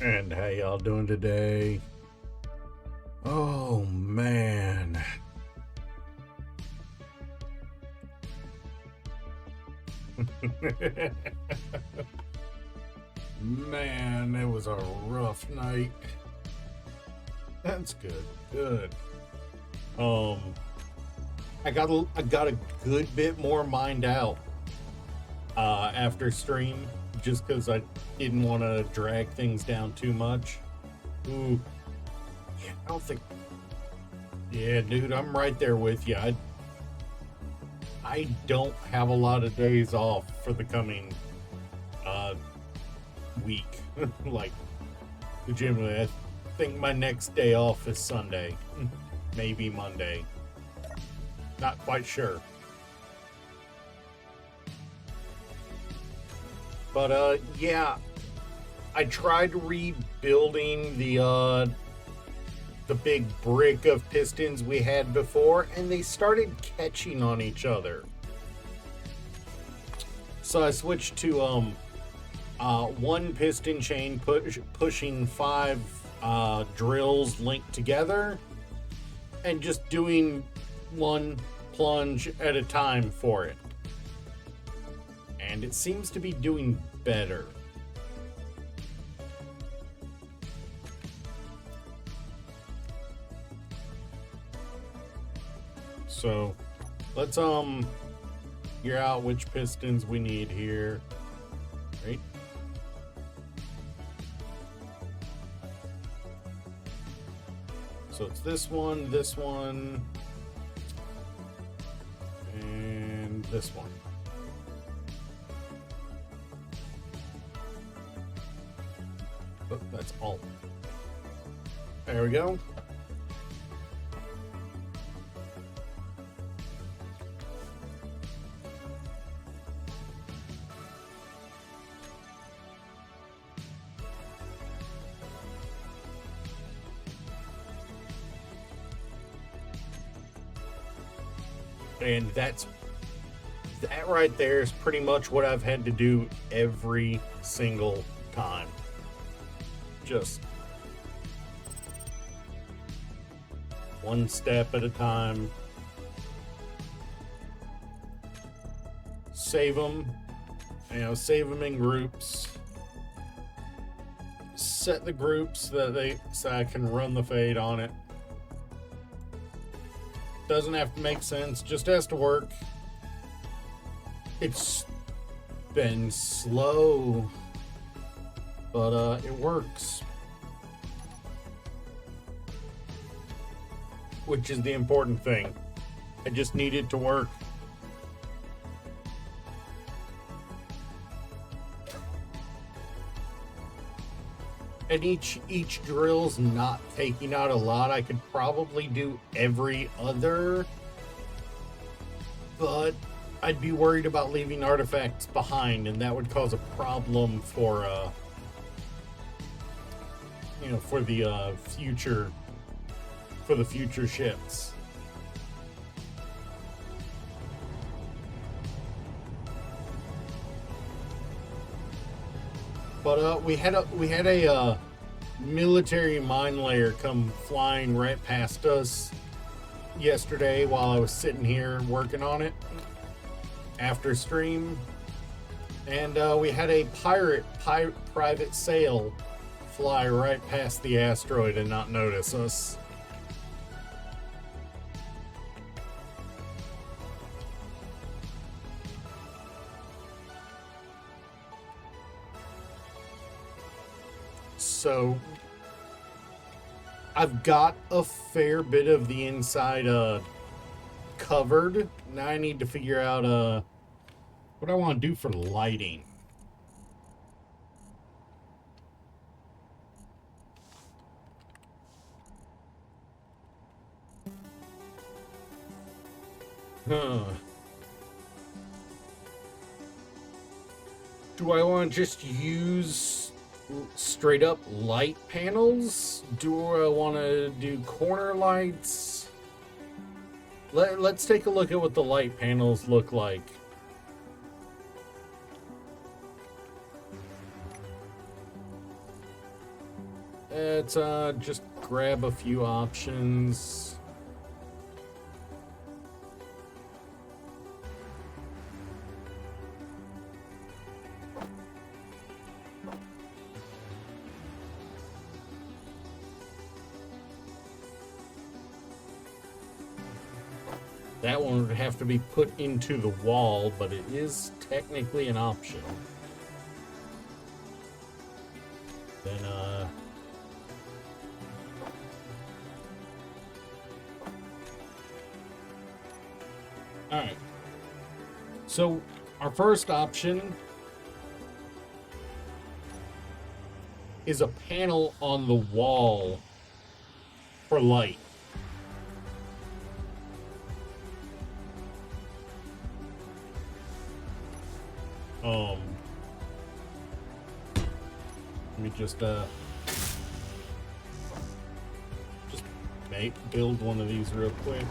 And how y'all doing today? Oh man. Man, it was a rough night. That's good. Good. Um I got a good bit more mined out after stream just cuz I didn't want to drag things down too much. Ooh, yeah, I don't think yeah, dude, I'm right there with you. I don't have a lot of days off for the coming uh week. Like legitimately, I think my next day off is Sunday. Maybe Monday. Not quite sure. But yeah, I tried rebuilding the big brick of pistons we had before, and they started catching on each other. So I switched to one piston chain pushing five drills linked together, and just doing one plunge at a time for it. And it seems to be doing better. So let's figure out which pistons we need here. Right? So it's this one, and this one. Oh, that's all. There we go. And that right there is pretty much what I've had to do every single time. Just one step at a time. Save them, save them in groups. Set the groups so I can run the fade on it. Doesn't have to make sense, just has to work. It's been slow, but it works. Which is the important thing. I just need it to work. And each drill's not taking out a lot. I could probably do every other, but I'd be worried about leaving artifacts behind, and that would cause a problem for for the future ships. But we had a military mine layer come flying right past us yesterday while I was sitting here working on it after stream, and we had a private sail fly right past the asteroid and not notice us. So I've got a fair bit of the inside covered. Now I need to figure out what I want to do for lighting. Do I want to just use straight up light panels? Do I want to do corner lights? Let's take a look at what the light panels look like. Let's just grab a few options. That one would have to be put into the wall, but it is technically an option. Then, alright. So, our first option is a panel on the wall for light. Let me just build one of these real quick.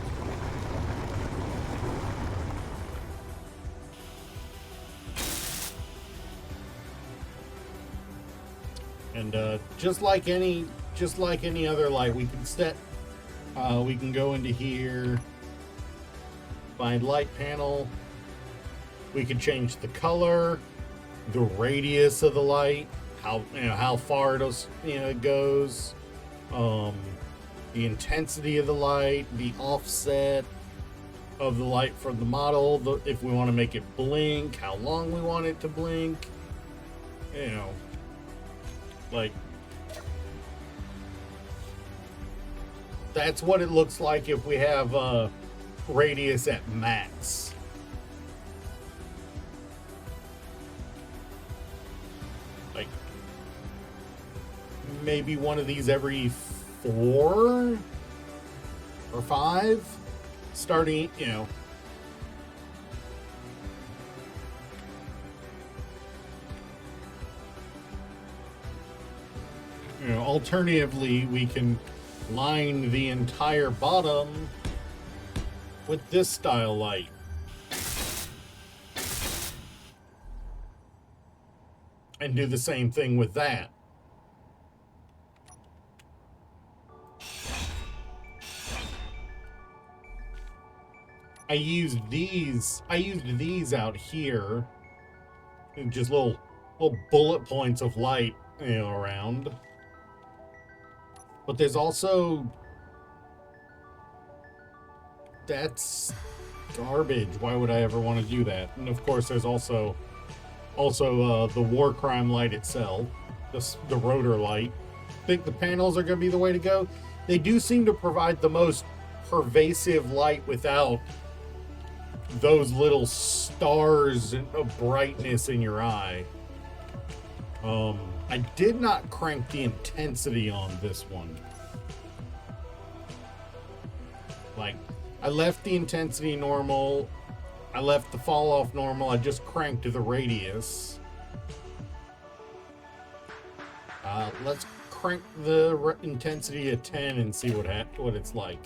And just like any other light, we can set. We can go into here, find light panel. We can change the color, the radius of the light, how far it goes, the intensity of the light, the offset of the light from the model, if we want to make it blink, how long we want it to blink, like that's what it looks like if we have radius at max. Like maybe one of these every 4 or 5, starting, alternatively, we can line the entire bottom with this style light. And do the same thing with that. I used these out here. Just little bullet points of light, around. But there's also, that's garbage. Why would I ever want to do that? And of course, there's also the war crime light itself, the rotor light. I think the panels are going to be the way to go. They do seem to provide the most pervasive light without those little stars of brightness in your eye. I did not crank the intensity on this one. Like, I left the intensity normal. I left the fall off normal. I just cranked the radius. Let's crank the intensity to 10 and see what it's like.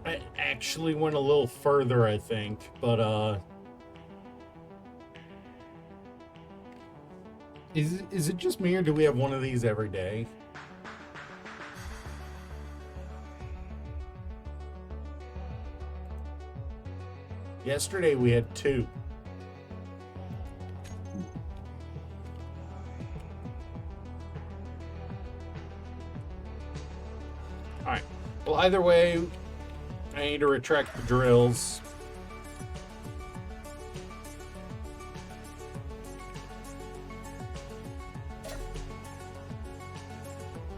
I actually went a little further, I think, but is it just me, or do we have one of these every day? Yesterday we had 2. Alright. Well, either way, I need to retract the drills.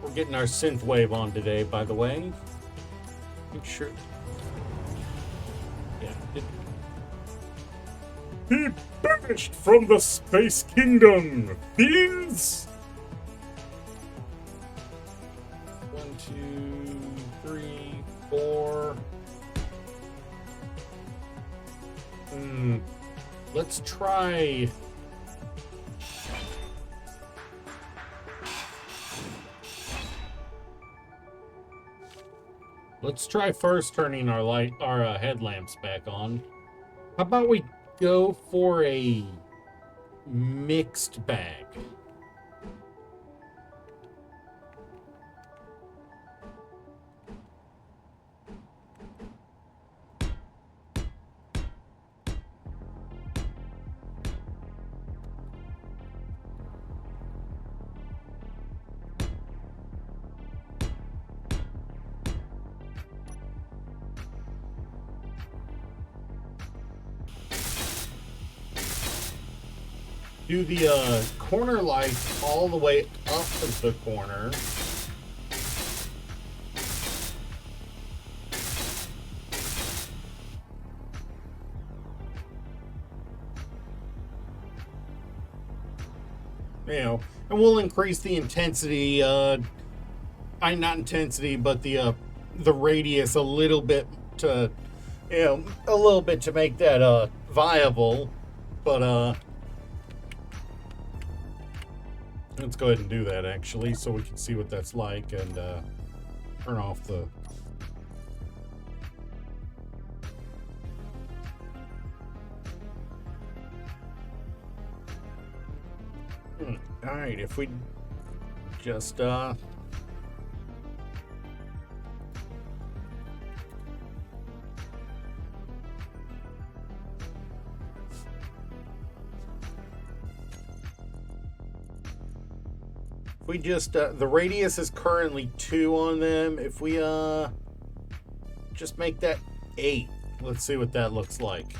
We're getting our synthwave on today, by the way. Make sure. Yeah. Be banished from the Space Kingdom, fiends! 1, 2, 3, 4. Let's try. Let's try first turning our headlamps back on. How about we go for a mixed bag? do the corner lights all the way up of the corner. You know, and we'll increase the intensity, not intensity, but the radius a little bit to, a little bit to make that viable. But let's go ahead and do that actually, so we can see what that's like, and turn off the. All right, if we just if we just the radius is currently 2 on them. If we just make that 8, let's see what that looks like.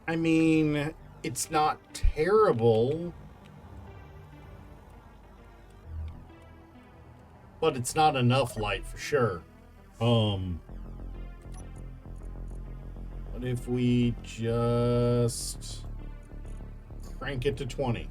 I mean, it's not terrible, but it's not enough light for sure. But if we just crank it to 20.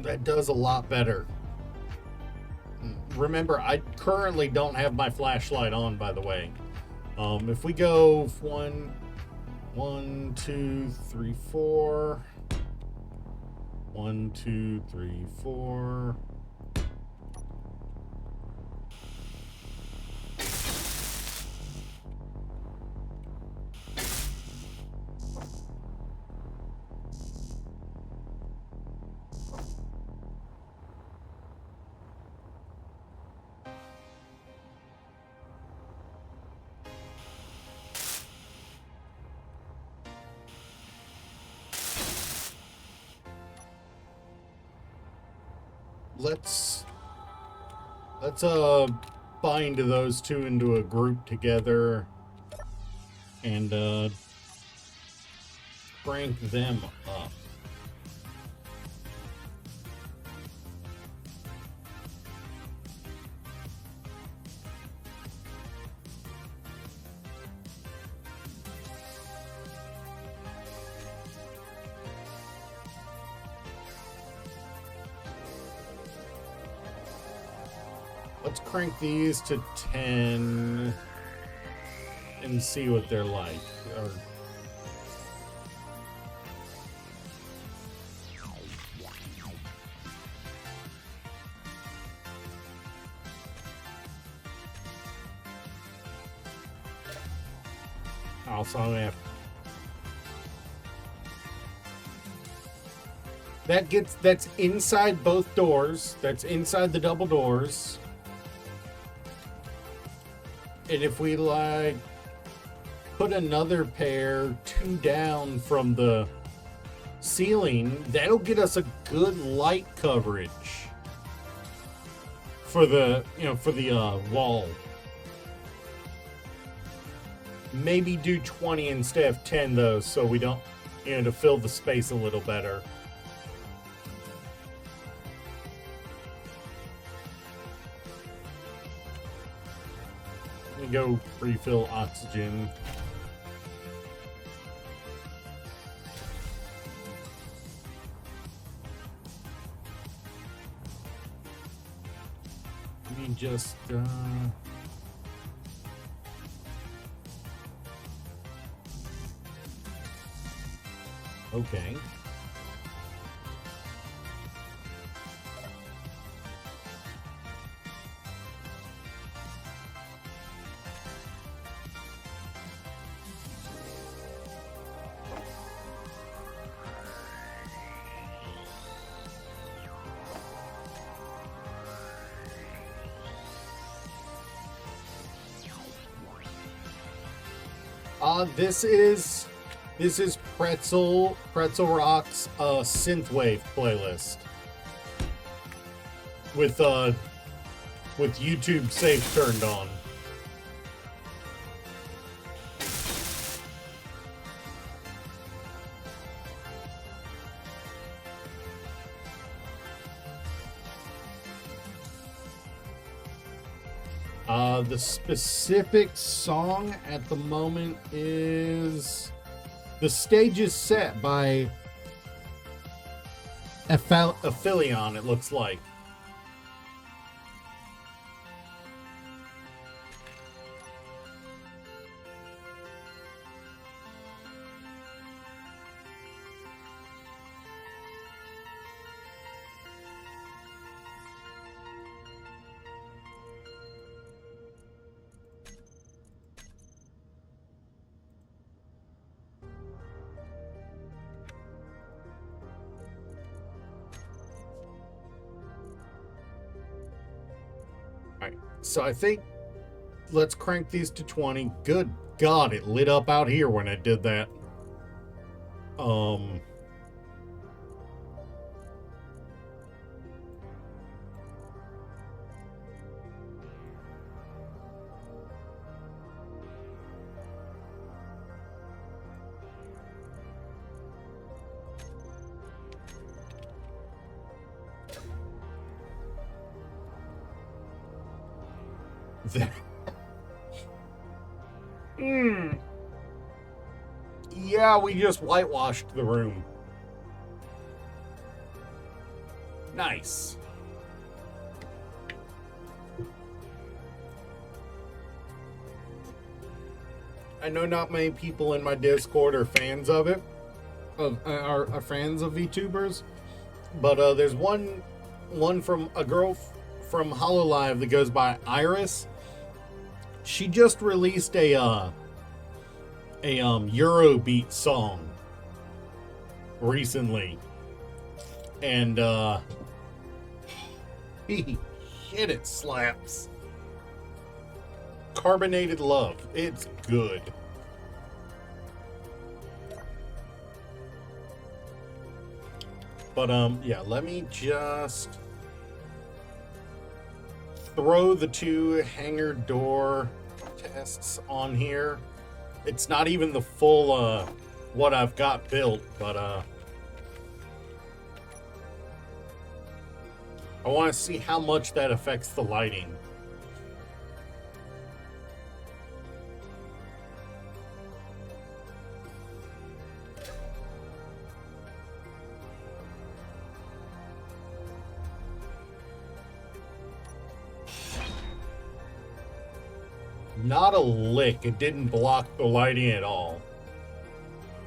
That does a lot better. Remember, I currently don't have my flashlight on, by the way. If we go 1, 2, 3, 4, 1, 2, 3, 4. Let's bind those two into a group together and crank them up. Let's crank these to 10 and see what they're like. Also, that's inside both doors. That's inside the double doors. And if we like put another pair 2 down from the ceiling, that'll get us a good light coverage for the wall. Maybe do 20 instead of 10 though, so we don't, to fill the space a little better. Let me go refill oxygen. Let me just okay. This is Pretzel Rock's synthwave playlist with YouTube safe turned on. The specific song at the moment is The Stage is Set by Aphelion, it looks like. So I think let's crank these to 20. Good God, it lit up out here when I did that. Yeah, we just whitewashed the room. Nice. I know not many people in my Discord are fans of it, are fans of VTubers, but there's one from a girl from Hololive that goes by Iris. She just released a Eurobeat song recently, and shit, it slaps. Carbonated Love, it's good. But yeah, let me just throw the 2 hangar door tests on here. It's not even the full what I've got built, but I want to see how much that affects the lighting. Not a lick. It didn't block the lighting at all.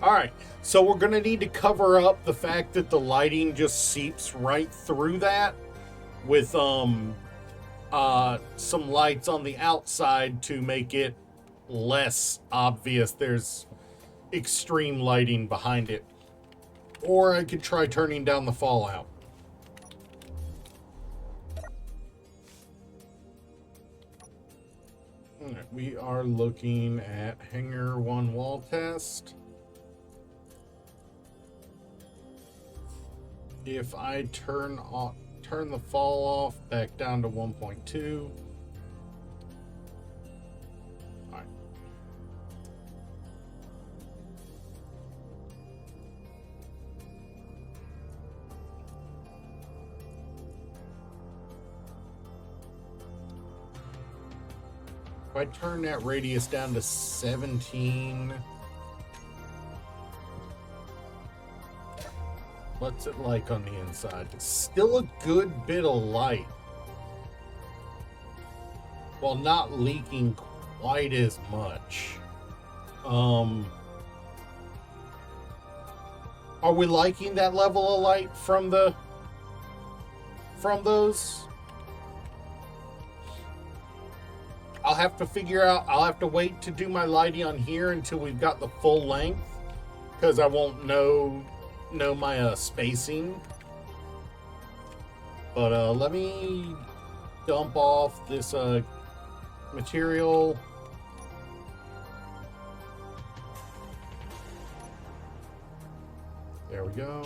Alright, so we're going to need to cover up the fact that the lighting just seeps right through that with some lights on the outside to make it less obvious there's extreme lighting behind it. Or I could try turning down the fallout. We are looking at Hangar 1 wall test. If I turn the fall off back down to 1.2. All right. If I turn that radius down to 17, what's it like on the inside? It's still a good bit of light, while not leaking quite as much. Are we liking that level of light from those? I'll have to figure out, I'll have to wait to do my lighting on here until we've got the full length, because I won't know my spacing. But let me dump off this material. we go.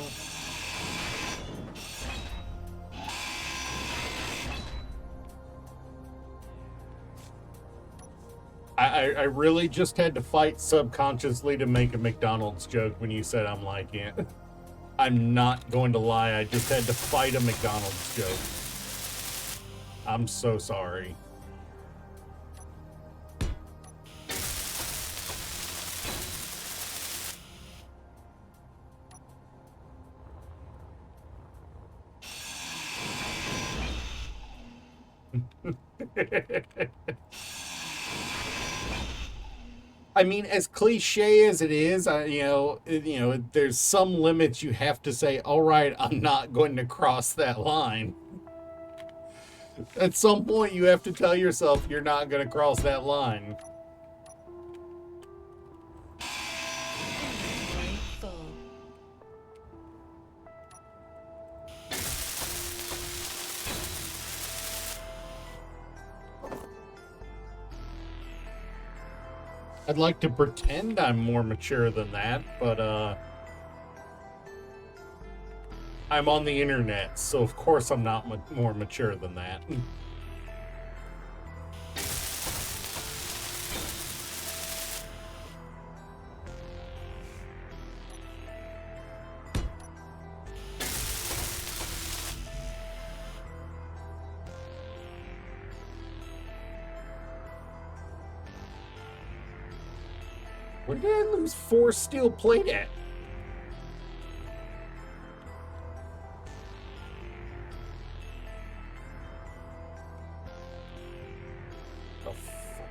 I really just had to fight subconsciously to make a McDonald's joke when you said I'm like it. I'm not going to lie, I just had to fight a McDonald's joke. I'm so sorry. I mean, as cliche as it is, there's some limits you have to say, all right, I'm not going to cross that line. At some point, you have to tell yourself you're not going to cross that line. I'd like to pretend I'm more mature than that, but I'm on the internet, so of course I'm not more mature than that. Where did I lose 4 steel plate at? Oh, fuck.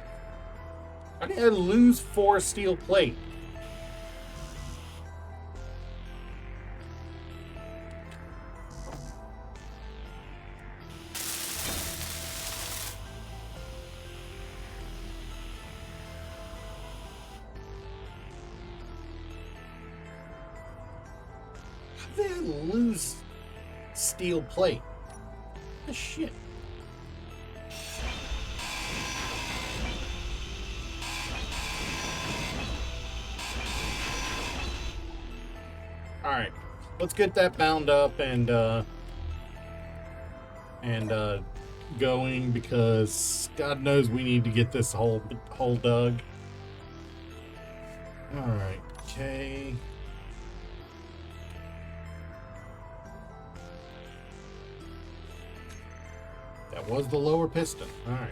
How did I lose 4 steel plate? How did I lose steel plate? What the shit? Alright, let's get that bound up and going, because God knows we need to get this hole dug. Alright, okay. That was the lower piston. Alright.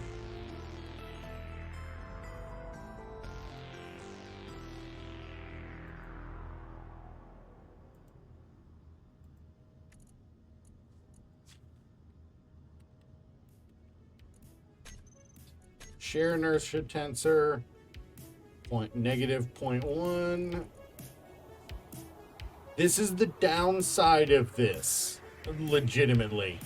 Share inertia tensor, -0.1. This is the downside of this, legitimately.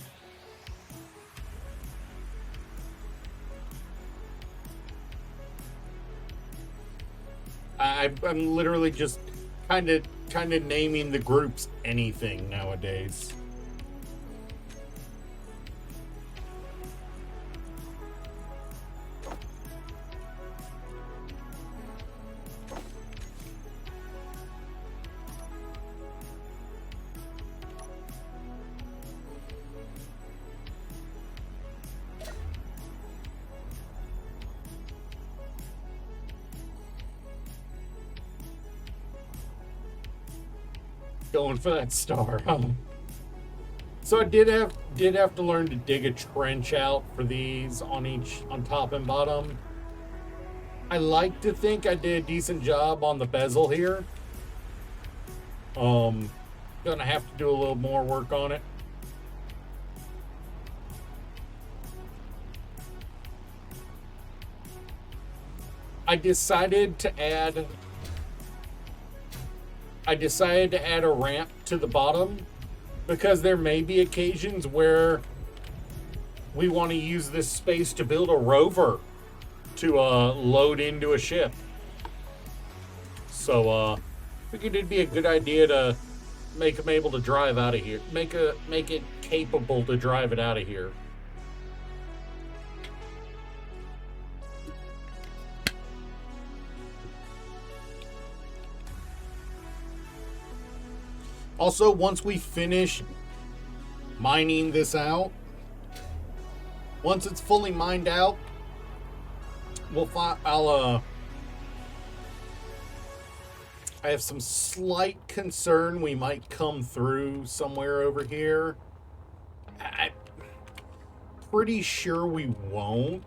I'm literally just kind of naming the groups anything nowadays. Going for that star, huh? So I did have to learn to dig a trench out for these on top and bottom. I like to think I did a decent job on the bezel here. Gonna have to do a little more work on it. I decided to add a ramp to the bottom because there may be occasions where we want to use this space to build a rover to load into a ship. So figured it'd be a good idea to make them able to drive out of here. Make it capable to drive it out of here. Also, once we finish mining this out, once it's fully mined out, I have some slight concern we might come through somewhere over here. I'm pretty sure we won't.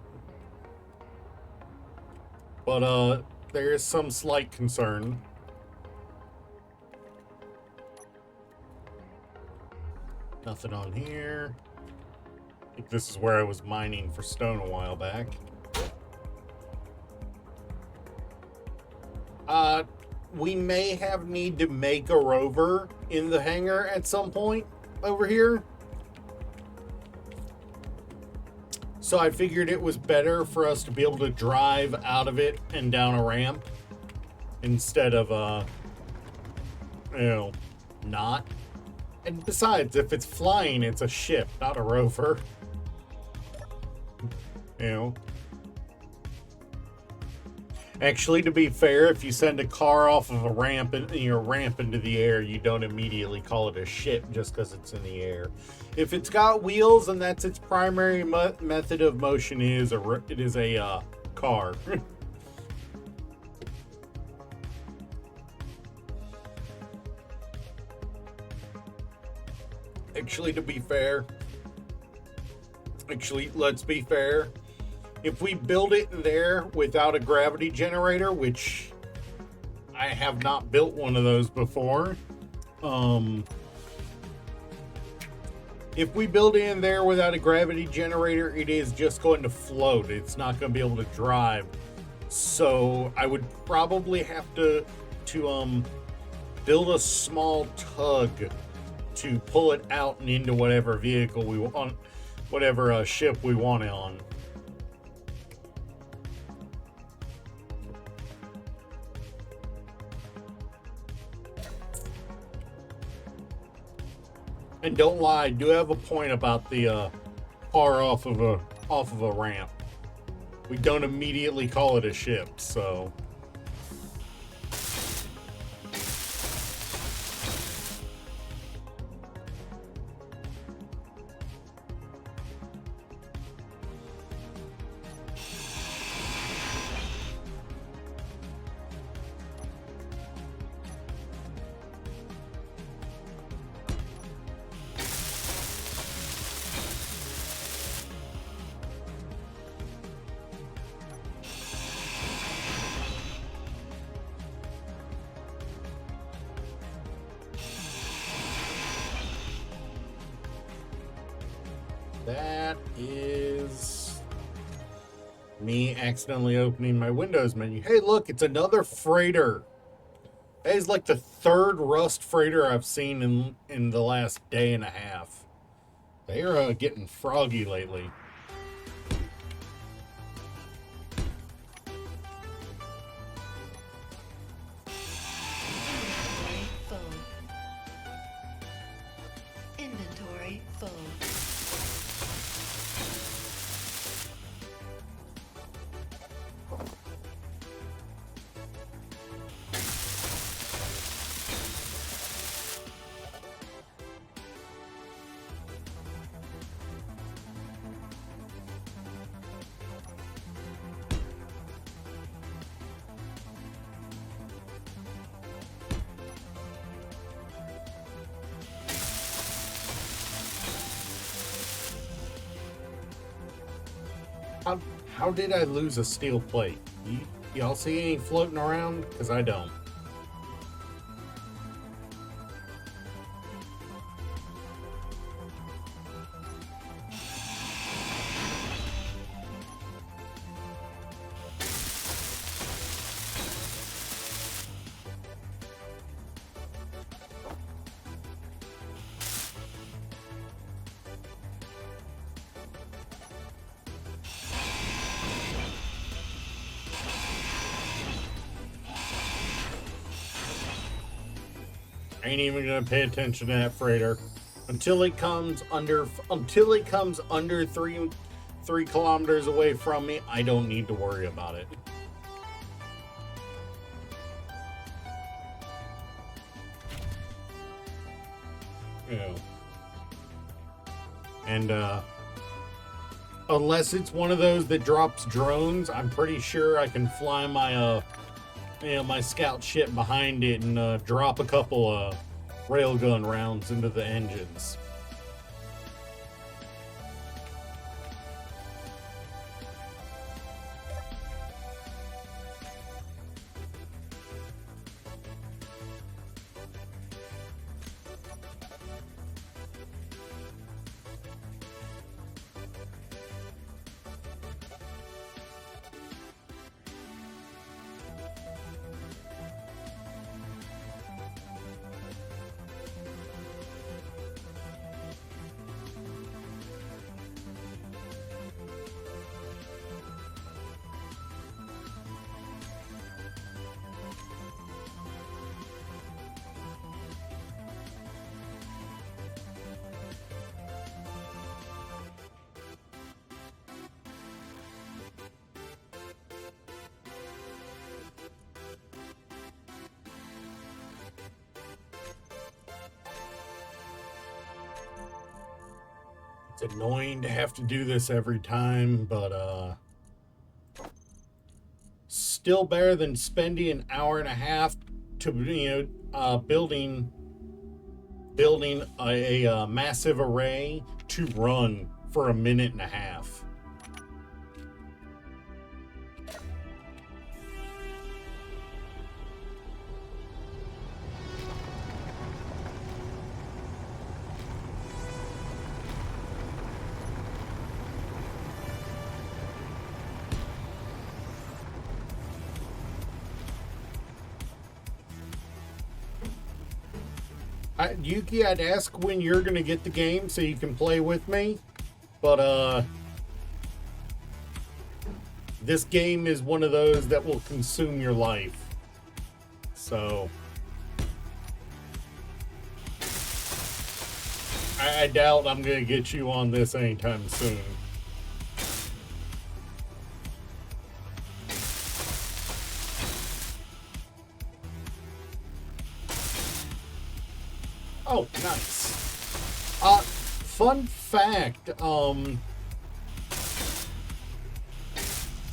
But there is some slight concern. Nothing on here. I think this is where I was mining for stone a while back. We may have need to make a rover in the hangar at some point over here. So I figured it was better for us to be able to drive out of it and down a ramp instead of, not. And besides, if it's flying, it's a ship, not a rover. Actually, to be fair, if you send a car off of a ramp and your ramp into the air, you don't immediately call it a ship just because it's in the air. If it's got wheels and that's its primary method of motion, it is a car. Actually, let's be fair. If we build it there without a gravity generator, which I have not built one of those before, if we build it in there without a gravity generator, it is just going to float. It's not going to be able to drive. So I would probably have to build a small tug to pull it out and into whatever vehicle we want, whatever ship we want it on. And don't lie, I do have a point about the car off of a ramp. We don't immediately call it a ship, so. That is me accidentally opening my Windows menu. Hey, look, it's another freighter. That is like the third rust freighter I've seen in the last day and a half. They are getting froggy lately. Inventory full. How did I lose a steel plate? Y'all see any floating around? Because I don't. Ain't even gonna pay attention to that freighter until it comes under 3 kilometers away from me. I don't need to worry about it. you know. And unless it's one of those that drops drones, I'm pretty sure I can fly my my scout ship behind it and drop a couple railgun rounds into the engines. It's annoying to have to do this every time, but still better than spending an hour and a half to building a massive array to run for a minute and a half. Yuki, I'd ask when you're gonna get the game so you can play with me, but this game is one of those that will consume your life. So I doubt I'm gonna get you on this anytime soon. Oh, nice. Fun fact,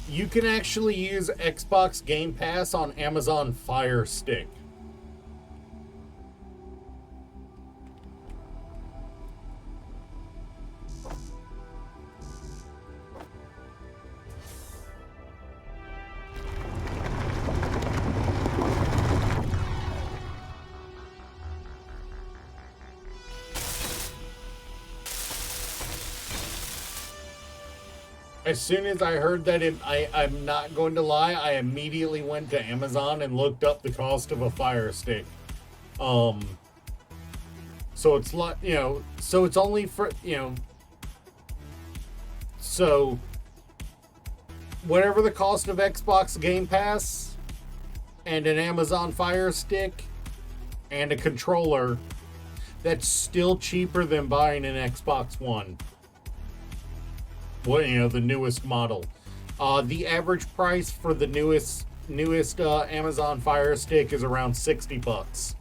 you can actually use Xbox Game Pass on Amazon Fire Stick. As soon as I heard that I'm not going to lie, I immediately went to Amazon and looked up the cost of a Fire Stick. So it's like, so it's only for, so whatever the cost of Xbox Game Pass and an Amazon Fire Stick and a controller, that's still cheaper than buying an Xbox One. Well, the newest model. The average price for the newest Amazon Fire Stick is around $60.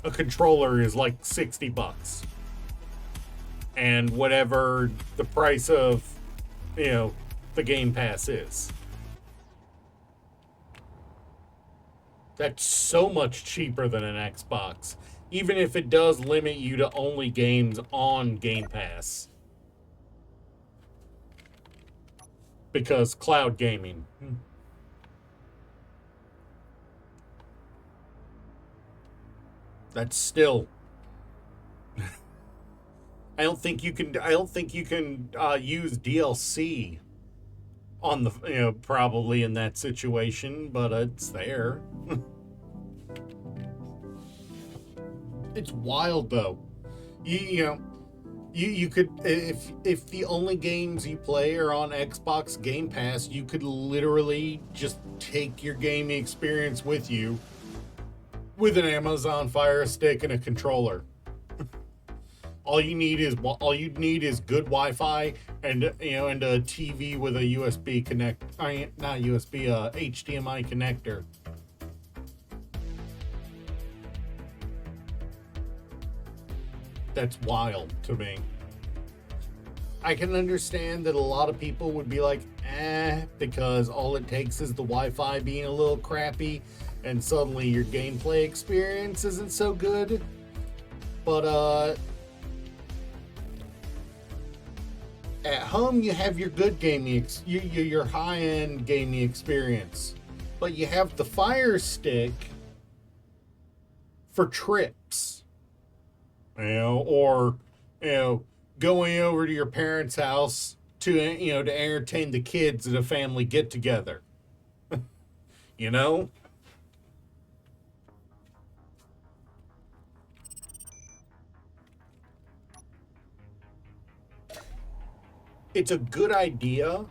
A controller is like $60, and whatever the price of the Game Pass is. That's so much cheaper than an Xbox. Even if it does limit you to only games on Game Pass. Because cloud gaming. That's still... I don't think you can use DLC on the, probably in that situation, but it's there. It's wild though. You could, if the only games you play are on Xbox Game Pass, you could literally just take your gaming experience with you with an Amazon Fire Stick and a controller. All you need is good Wi-Fi and and a TV with a USB HDMI connector. That's wild to me. I can understand that a lot of people would be like, because all it takes is the Wi-Fi being a little crappy and suddenly your gameplay experience isn't so good. But, at home you have your good gaming, your high-end gaming experience. But you have the Fire Stick for trips. Or, going over to your parents' house to to entertain the kids at a family get together. you know it's a good idea.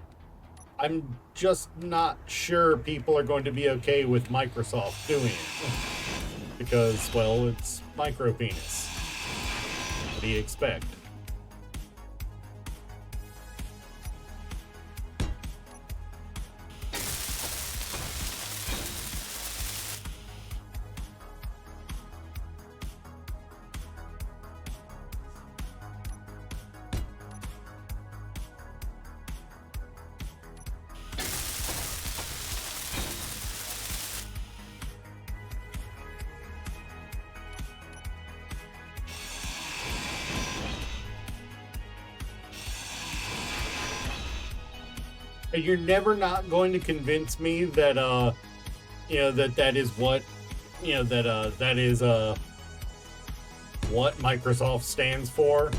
I'm just not sure people are going to be okay with Microsoft doing it because, well, it's micro penis. What do you expect? And you're never not going to convince me that that is what that is what Microsoft stands for.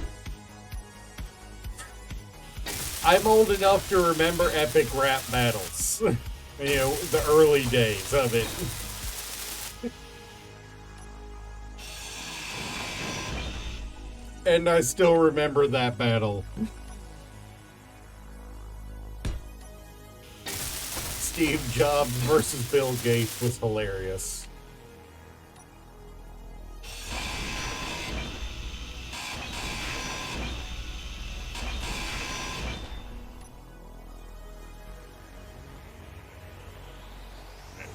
I'm old enough to remember epic rap battles. The early days of it. And I still remember that battle. Steve Jobs versus Bill Gates was hilarious.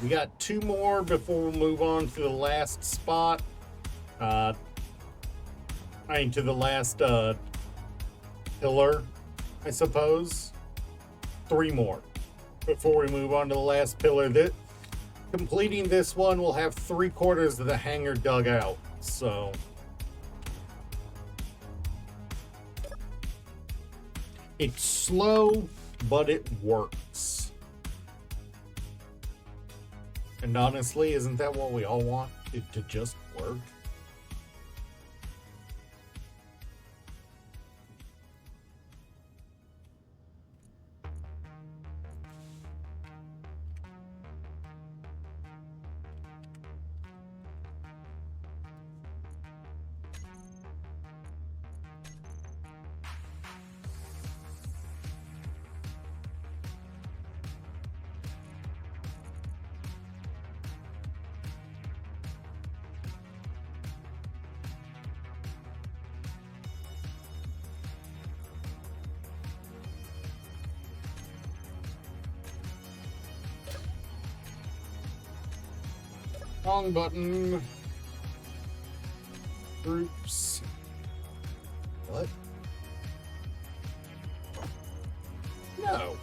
We got two more before we move on to the last spot. To the last pillar, I suppose. Three more before we move on to the last pillar. Completing this one will have 3/4 of the hangar dug out. So it's slow, but it works. And honestly, isn't that what we all want? It to just work? Wrong button. Groups. What? No.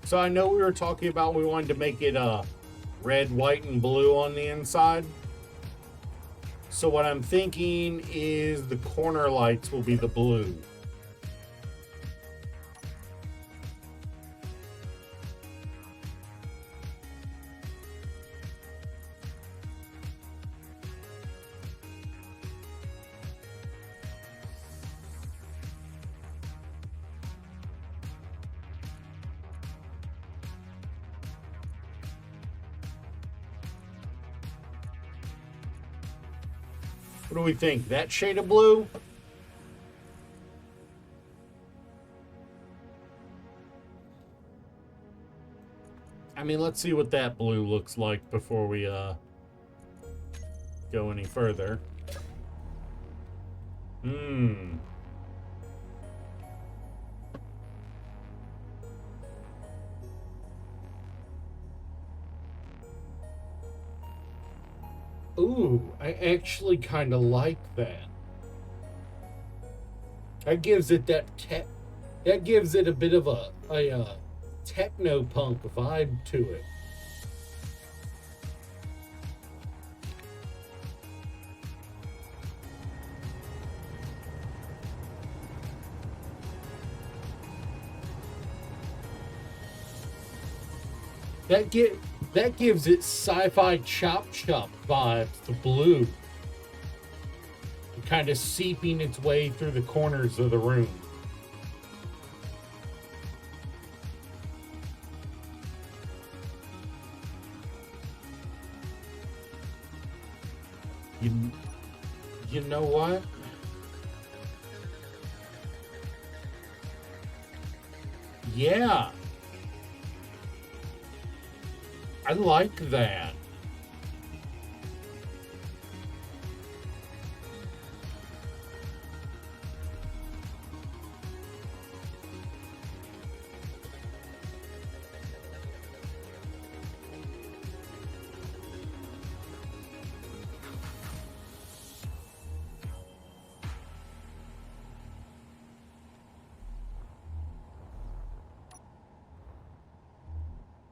So I know we were talking about we wanted to make it red, white, and blue on the inside. So what I'm thinking is the corner lights will be the blue. What do we think? That shade of blue? I mean, let's see what that blue looks like before we go any further. Ooh, I actually kind of like that. That gives it that gives it a bit of a techno punk vibe to it. That gives it sci-fi chop chop vibes to blue, kind of seeping its way through the corners of the room. You know what? Yeah. I like that.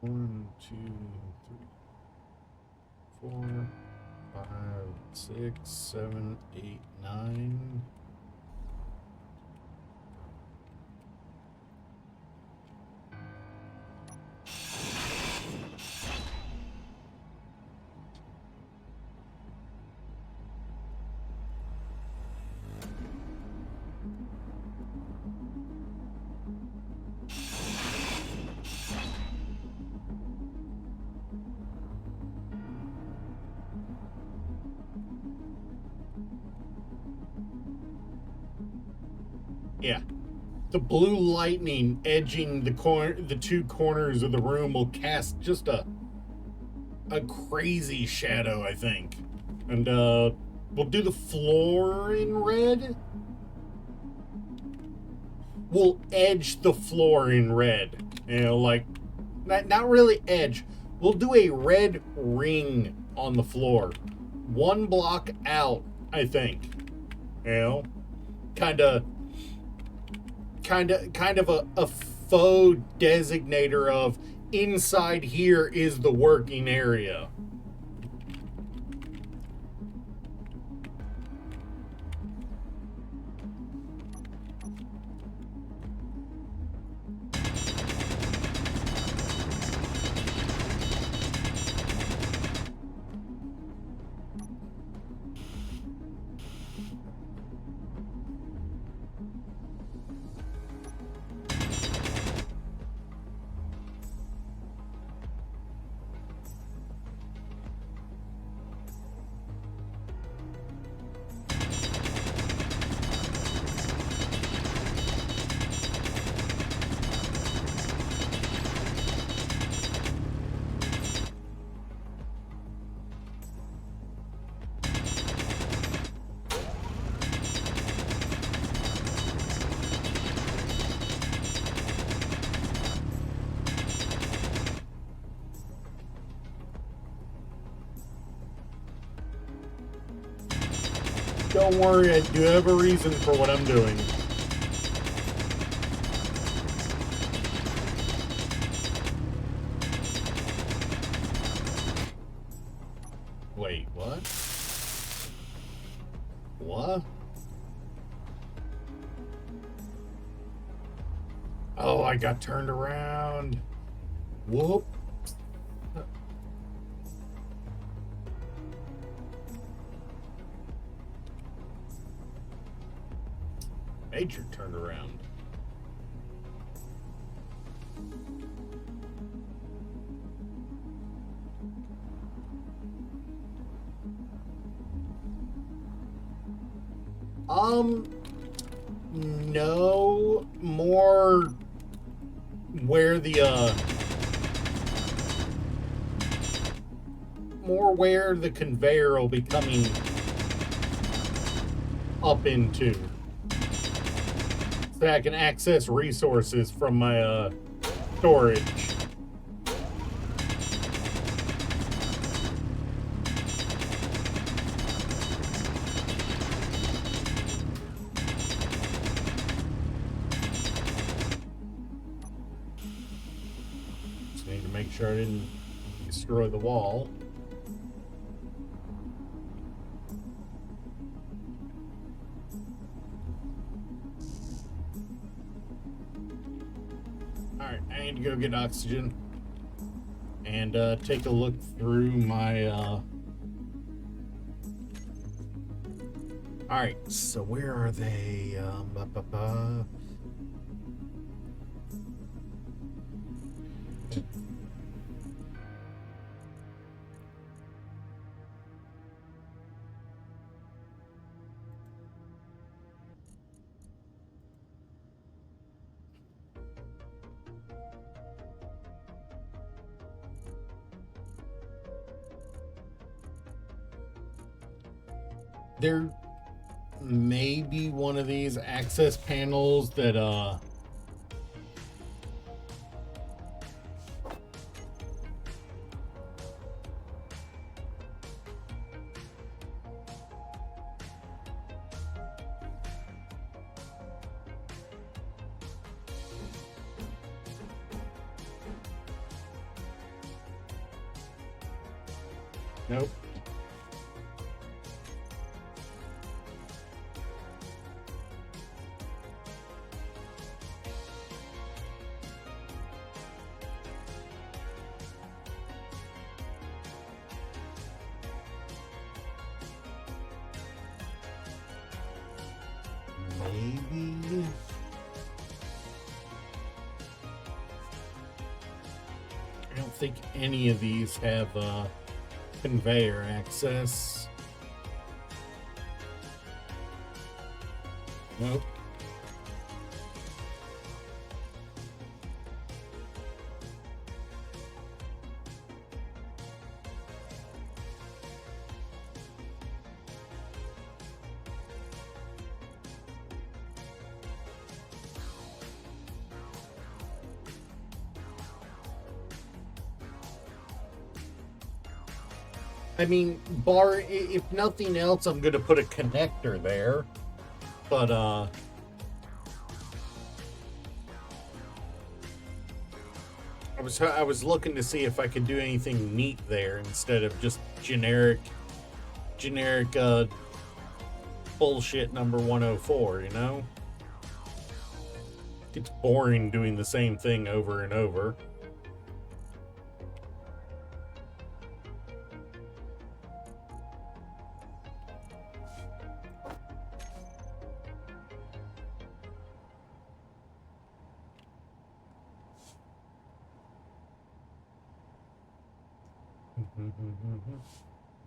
One, two, three, 4, 5, 6, 7, 8, 9. Yeah. The blue lightning edging the two corners of the room will cast just a crazy shadow, I think. And we'll do the floor in red. We'll edge the floor in red. You know, like not really edge. We'll do a red ring on the floor. One block out, I think. You know? Kind of a faux designator of inside here is the working area. Don't worry, I do have a reason for what I'm doing. Wait, what? What? Oh, I got turned around. Whoop. Major turned around. No, more where the conveyor will be coming up into, so I can access resources from my storage. make sure I didn't destroy the wall. Alright, I need to go get oxygen and take a look through my Alright, so where are they? There may be one of these access panels that nope. Maybe. I don't think any of these have conveyor access. Nope. I mean, if nothing else, I'm going to put a connector there. But, I was looking to see if I could do anything neat there instead of just generic bullshit number 104, you know? It's boring doing the same thing over and over.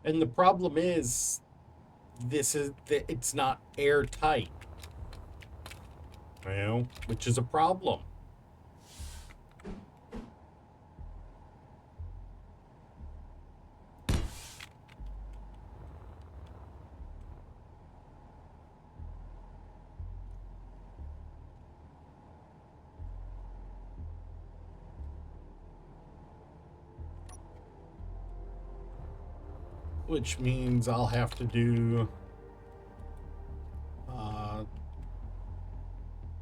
And the problem is, it's not airtight, you know, which is a problem. Which means I'll have to do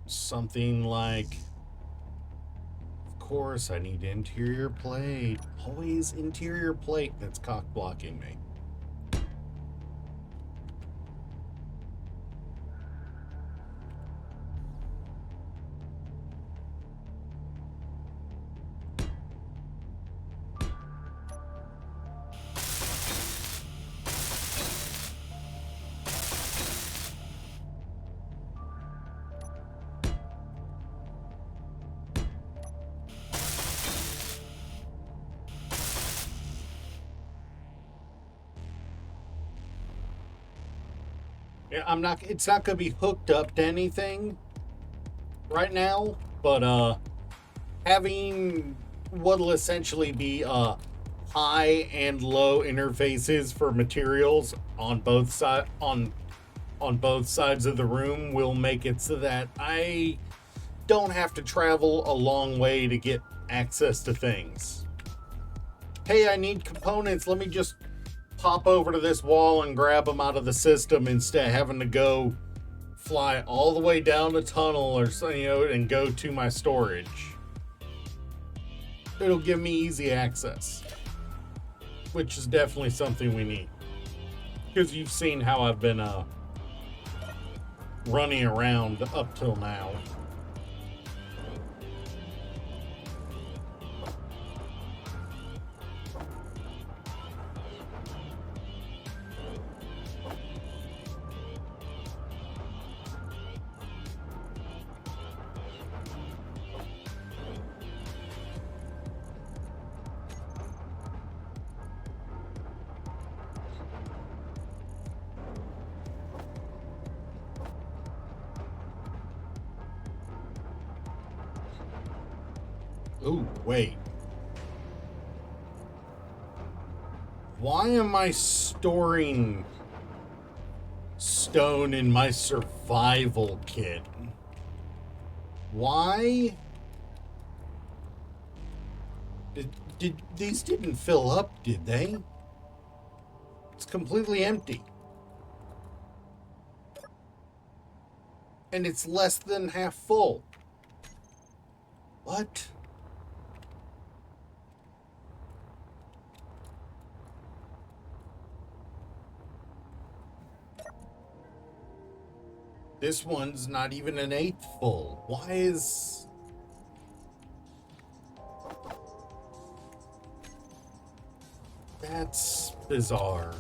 something like, of course, I need interior plate. Always interior plate that's cock blocking me. Yeah, it's not going to be hooked up to anything right now, but having what'll essentially be high and low interfaces for materials on both both sides of the room will make it so that I don't have to travel a long way to get access to things. Hey, I need components. Let me just pop over to this wall and grab them out of the system instead of having to go fly all the way down the tunnel or something, you know, and go to my storage. it'll give me easy access, which is definitely something we need. Because you've seen how I've been running around up till now. Oh, wait. Why am I storing stone in my survival kit? Why? Did these didn't fill up, did they? It's completely empty. And it's less than half full. What? This one's not even an eighth full. Why is... That's bizarre.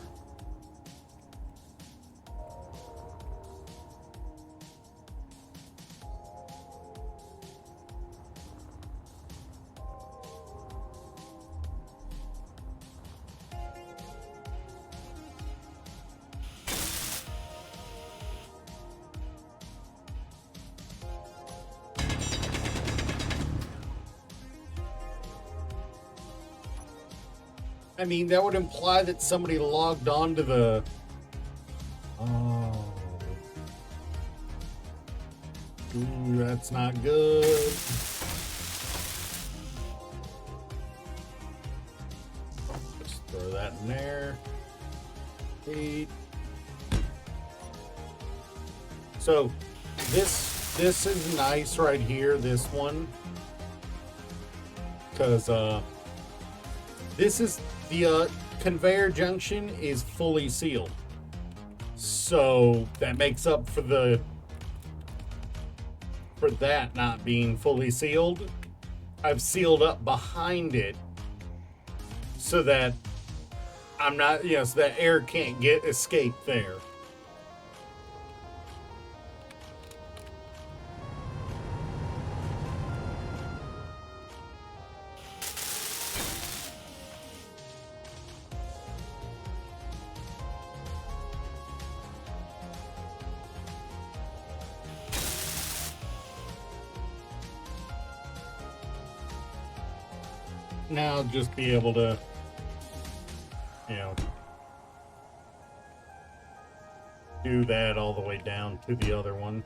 I mean, that would imply that somebody logged on to the... Oh. Ooh, that's not good. Just throw that in there. 8. So, this is nice right here, this one. Because, this is... The conveyor junction is fully sealed. So that makes up for that not being fully sealed. I've sealed up behind it so that I'm not, so that air can't escape there. Now just be able to, do that all the way down to the other one.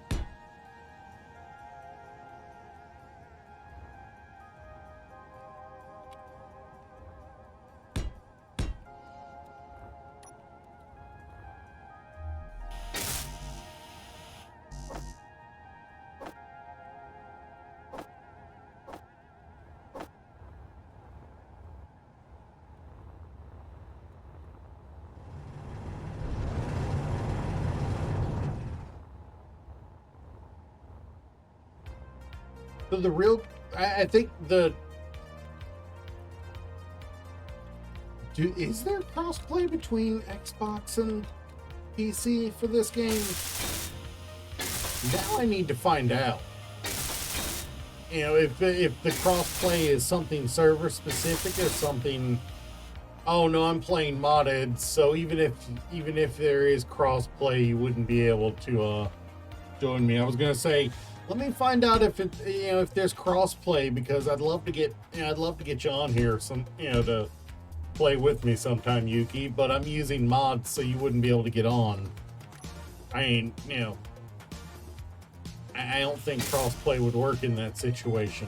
So the real, I think is there crossplay between Xbox and PC for this game? Now I need to find out. If the crossplay is something server specific or something. Oh no, I'm playing modded, so even if there is crossplay, you wouldn't be able to join me. I was gonna say, let me find out if if there's crossplay, because I'd love to get you on here to play with me sometime, Yuki. But I'm using mods, so you wouldn't be able to get on. I don't think crossplay would work in that situation.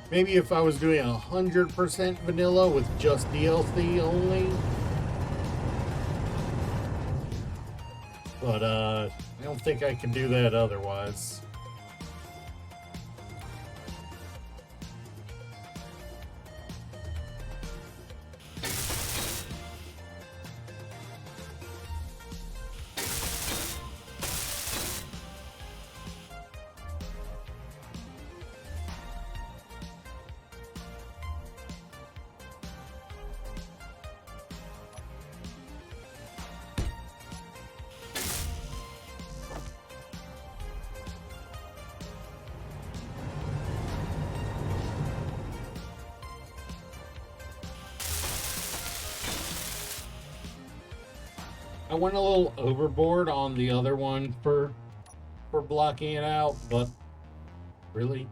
Maybe if I was doing 100% vanilla with just DLC only. But I don't think I can do that otherwise. I went a little overboard on the other one for blocking it out, but really?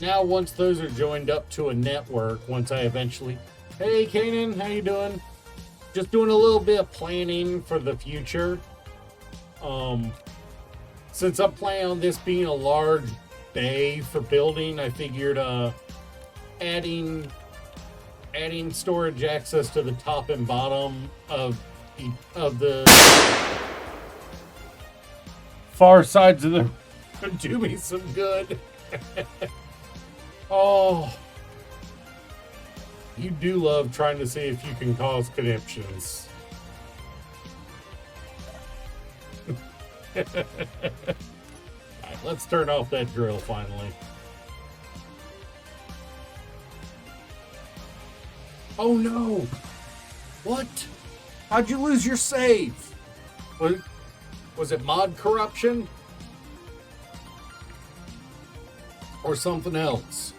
Now, once those are joined up to a network, once I eventually... Hey, Kanan, how you doing? Just doing a little bit of planning for the future. Since I'm planning on this being a large bay for building, I figured adding storage access to the top and bottom of the far sides of the would do me some good. Oh, you do love trying to see if you can cause conniptions. Alright, let's turn off that drill finally. Oh no! What? How'd you lose your save? Was it mod corruption? Or something else?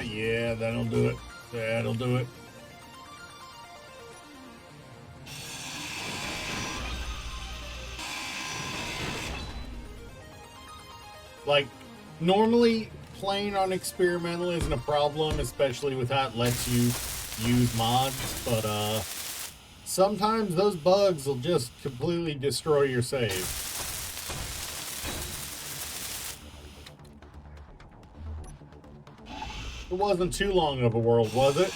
Yeah, that'll do it. That'll do it. Like, normally playing on experimental isn't a problem, especially with how it lets you use mods, but sometimes those bugs will just completely destroy your save. It wasn't too long of a world, was it?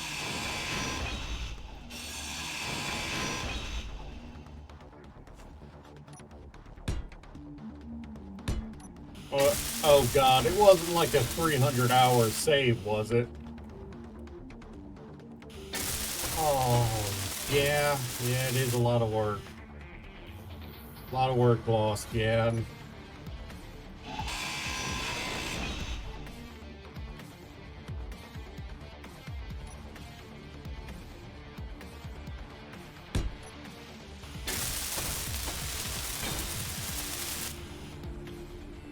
Oh god, it wasn't like a 300-hour save, was it? Oh, yeah, it is a lot of work. A lot of work lost, yeah.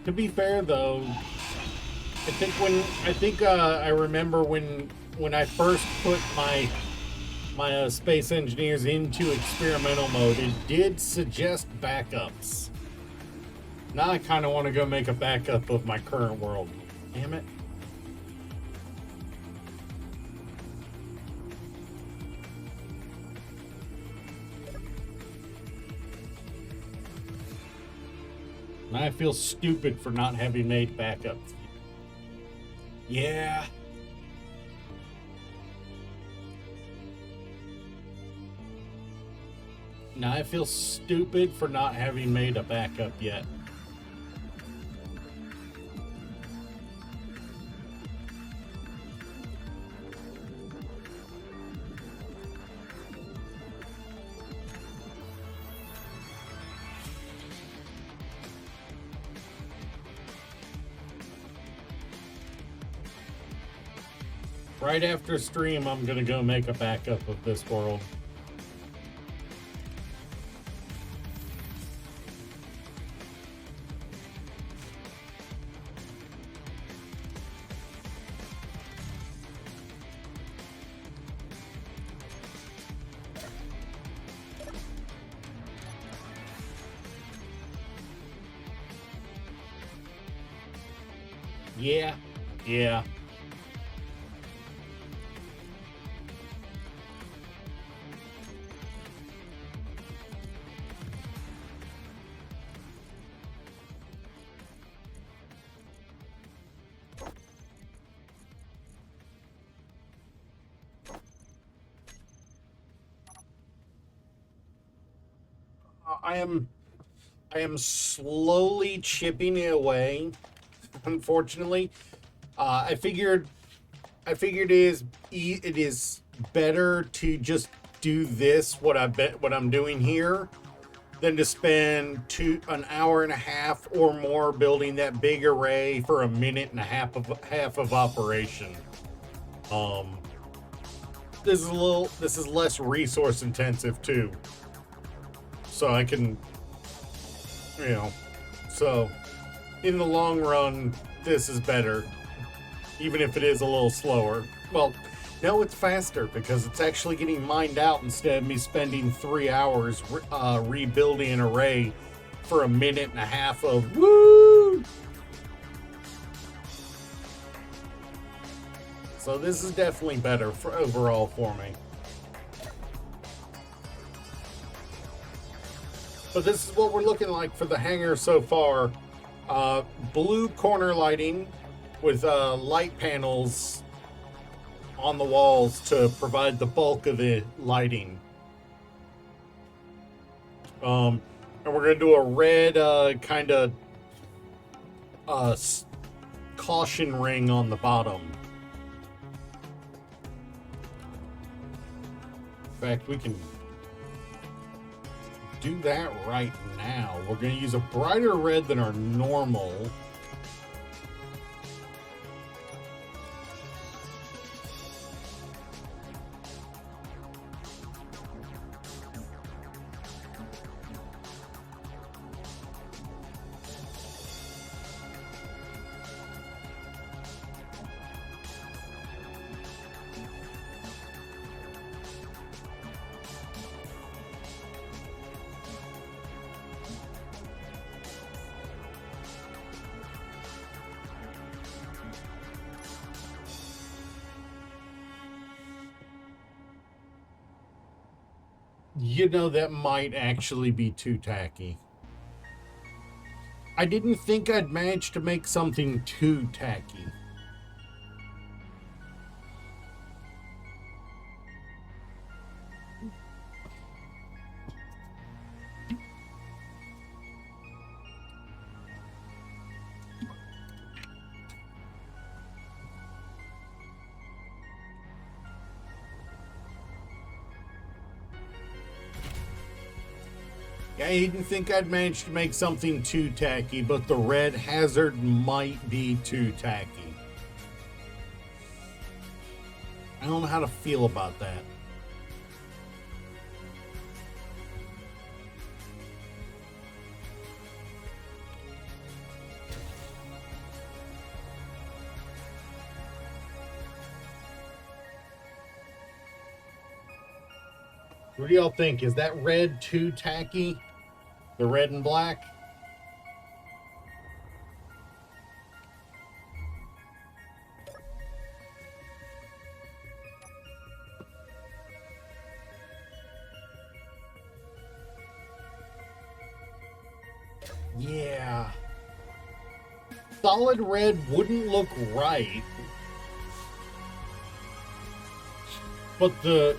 To be fair, though, I remember when I first put my space engineers into experimental mode, it did suggest backups. Now I kind of want to go make a backup of my current world. Damn it. Now I feel stupid for not having made backups. Yeah. Now I feel stupid for not having made a backup yet. Right after stream, I'm gonna go make a backup of this world. Yeah, yeah. I am I am slowly chipping it away. Unfortunately, I figured it is better to just do this what I'm doing here than to spend an hour and a half or more building that big array for a minute and a half of operation. Um, this is less resource intensive too, so I can, you know, so in the long run, this is better, even if it is a little slower. Well, no, it's faster because it's actually getting mined out instead of me spending 3 hours rebuilding an array for a minute and a half of woo. So this is definitely better for overall for me. But this is what we're looking like for the hangar so far. Blue corner lighting with light panels on the walls to provide the bulk of the lighting. And we're gonna do a red kind of caution ring on the bottom. In fact, we can do that right now. We're gonna use a brighter red than our normal. You know, that might actually be too tacky. I didn't think I'd manage to make something too tacky. I didn't think I'd manage to make something too tacky, but the red hazard might be too tacky. I don't know how to feel about that. What do y'all think? Is that red too tacky? The red and black? Yeah. Solid red wouldn't look right. But the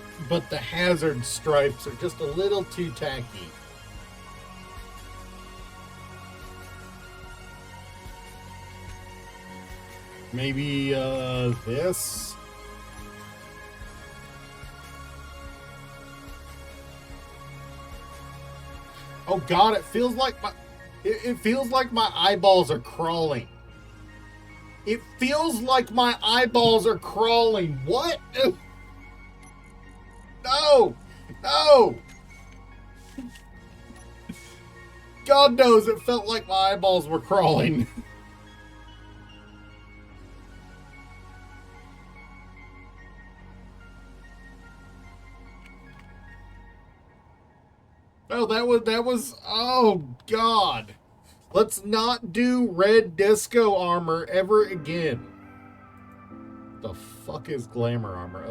hazard stripes are just a little too tacky. Maybe this. Oh God! It feels like my eyeballs are crawling. It feels like my eyeballs are crawling. What? No! No! God knows it felt like my eyeballs were crawling. Oh, that was oh God. Let's not do red disco armor ever again. The fuck is glamour armor?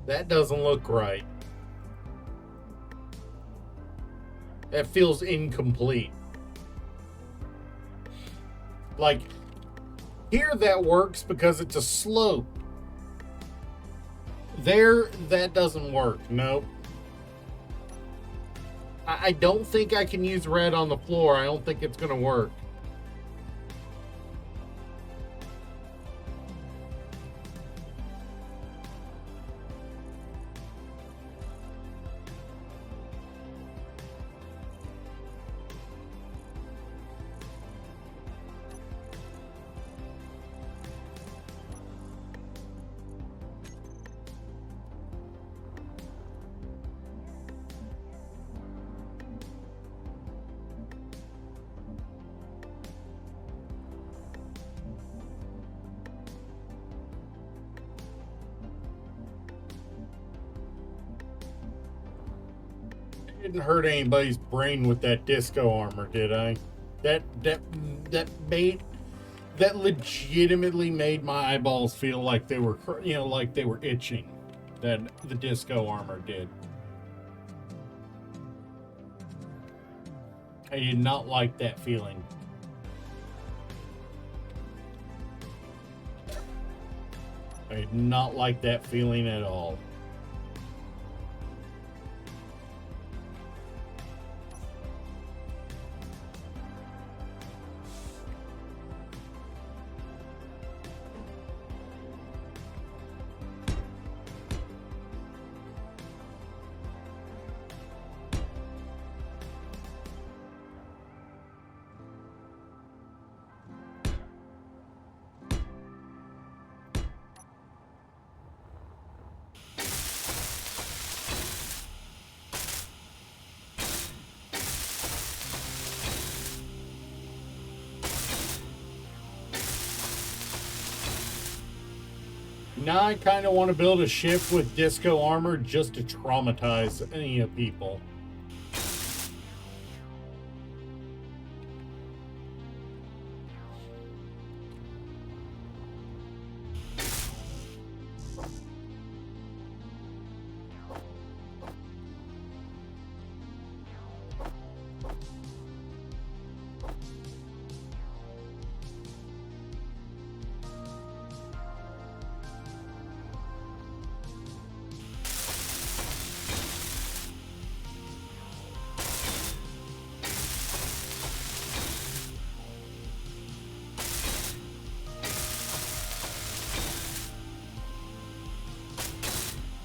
That doesn't look right. That feels incomplete. Like, here that works because it's a slope. There, that doesn't work. Nope. I don't think I can use red on the floor. I don't think it's going to work. Didn't hurt anybody's brain with that disco armor, did I? That legitimately made my eyeballs feel like they were, like they were itching. That the disco armor did. I did not like that feeling. I did not like that feeling at all. Now I kind of want to build a ship with disco armor just to traumatize any of people.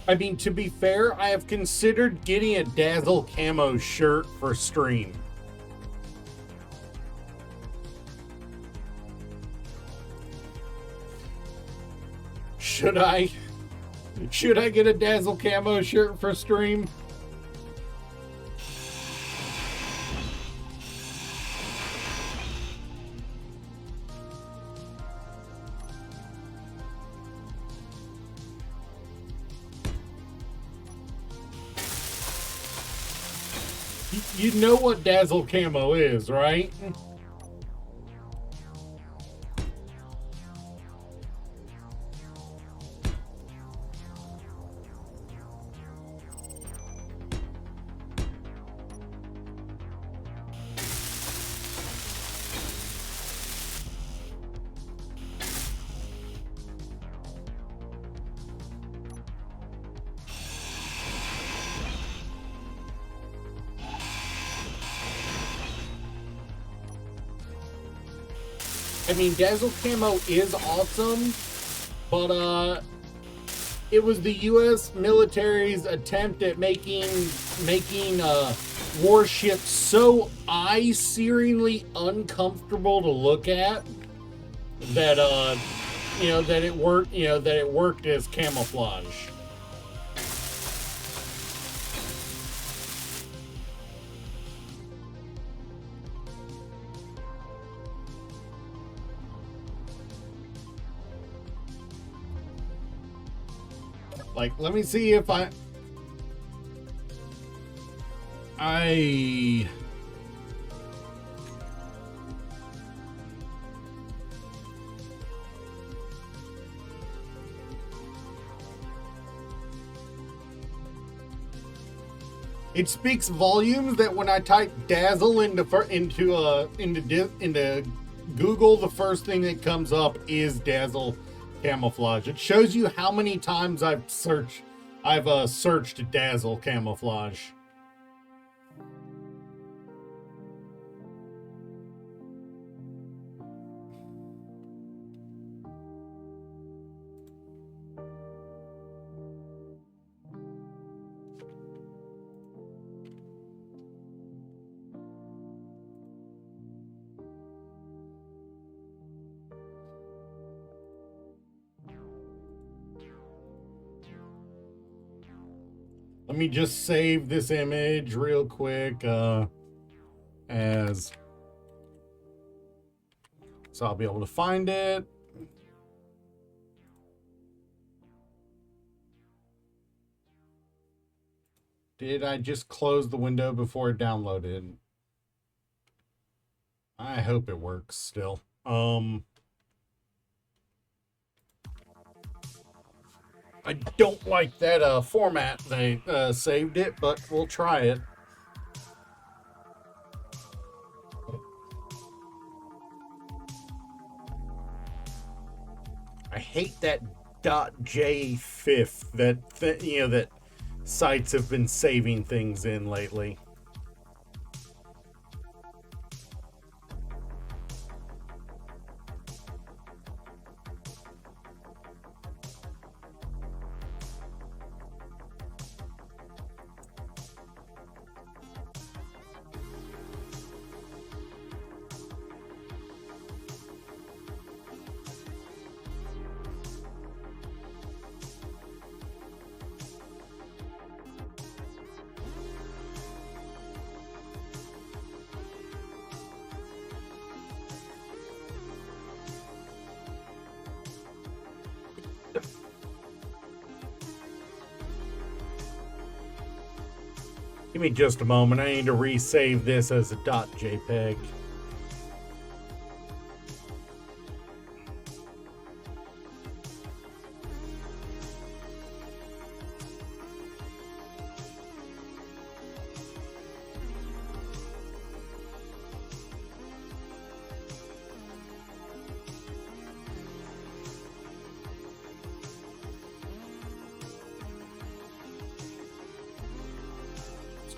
I mean, to be fair, I have considered getting a Dazzle camo shirt for stream. Should I get a Dazzle camo shirt for stream? You know what Dazzle camo is, right? I mean, Dazzle Camo is awesome, but it was the U.S. military's attempt at making warships so eye-searingly uncomfortable to look at that that it worked as camouflage. Like, let me see if it speaks volumes that when I type Dazzle into Google, the first thing that comes up is Dazzle Camouflage. It shows you how many times I've searched Dazzle Camouflage. Let me just save this image real quick, so I'll be able to find it. Did I just close the window before it downloaded? I hope it works still. I don't like that format they saved it, but we'll try it. I hate that .jfif that sites have been saving things in lately. Give me just a moment. I need to resave this as a .jpeg.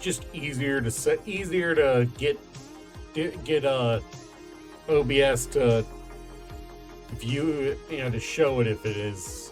Just easier to get OBS to view, to show it if it is.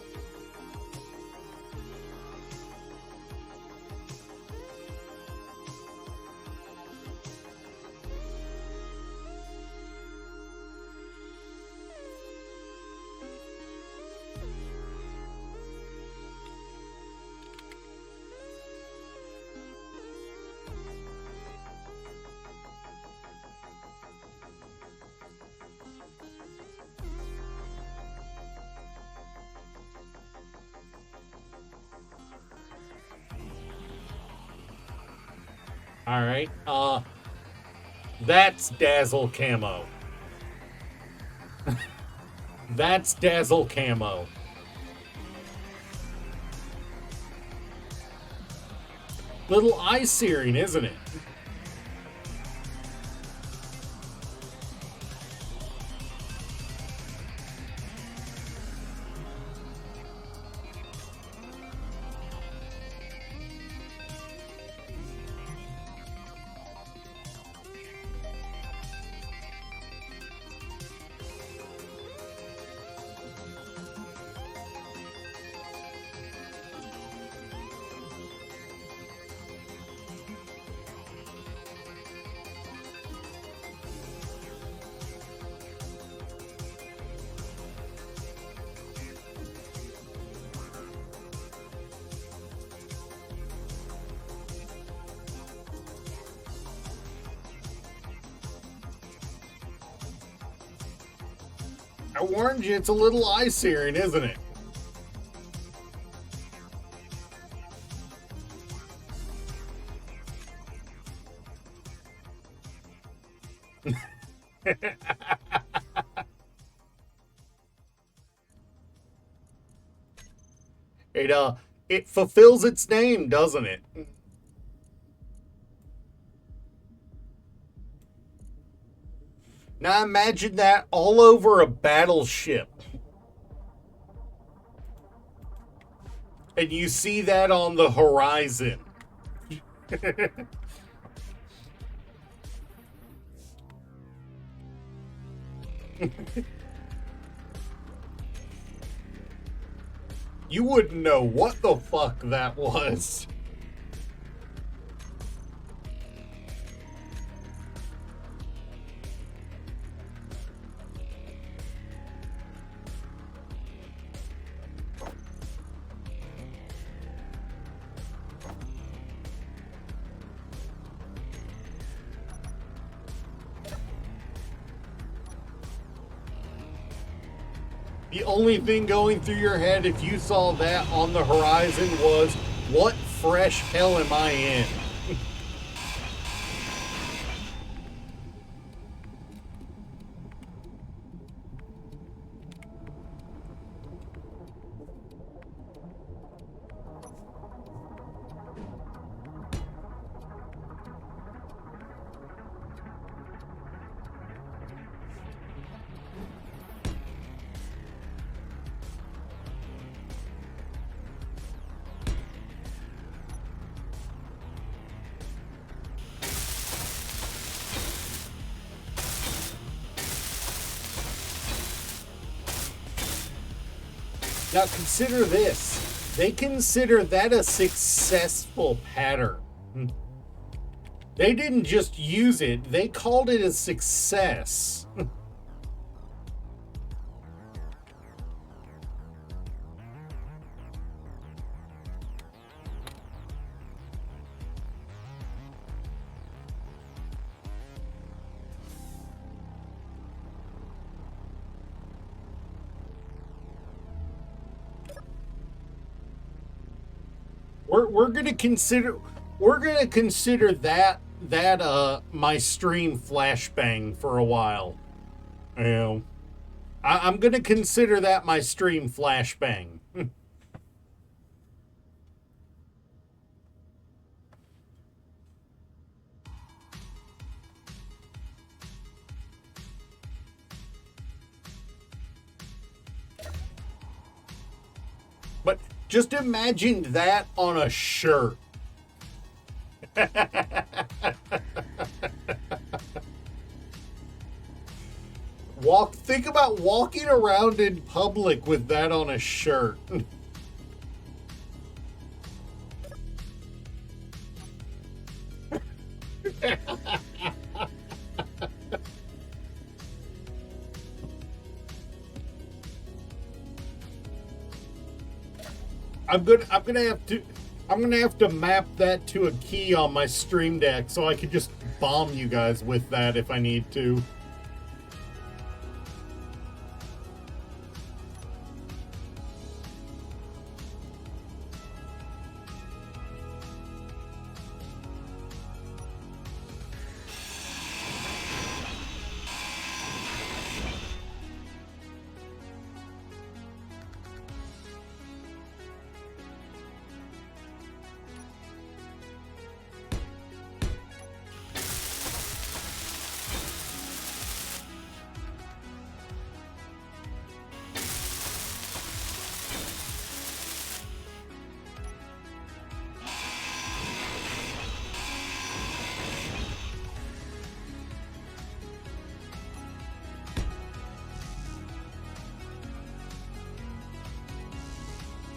All right. That's Dazzle Camo. That's Dazzle Camo. Little eye searing, isn't it? I warned you, it's a little eye-searing, isn't it? It fulfills its name, doesn't it? Now imagine that all over a battleship. And you see that on the horizon. You wouldn't know what the fuck that was. The only thing going through your head if you saw that on the horizon was, what fresh hell am I in? Now consider this. They consider that a successful pattern. They didn't just use it, they called it a success. We're gonna consider that my stream flashbang for a while. You know, I'm gonna consider that my stream flashbang. But just imagine that on a shirt. Think about walking around in public with that on a shirt. I'm gonna have to map that to a key on my Stream Deck so I can just bomb you guys with that if I need to.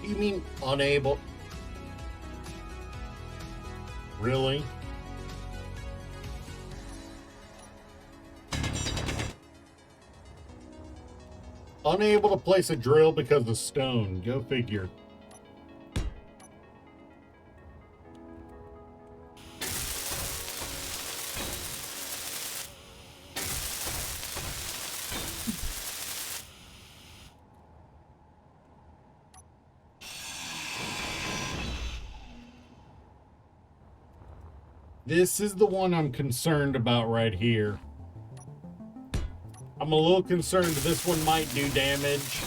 You mean unable? Really? Unable to place a drill because of stone. Go figure. This is the one I'm concerned about right here. I'm a little concerned this one might do damage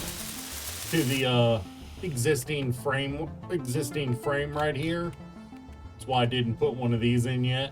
to the existing frame right here. That's why I didn't put one of these in yet.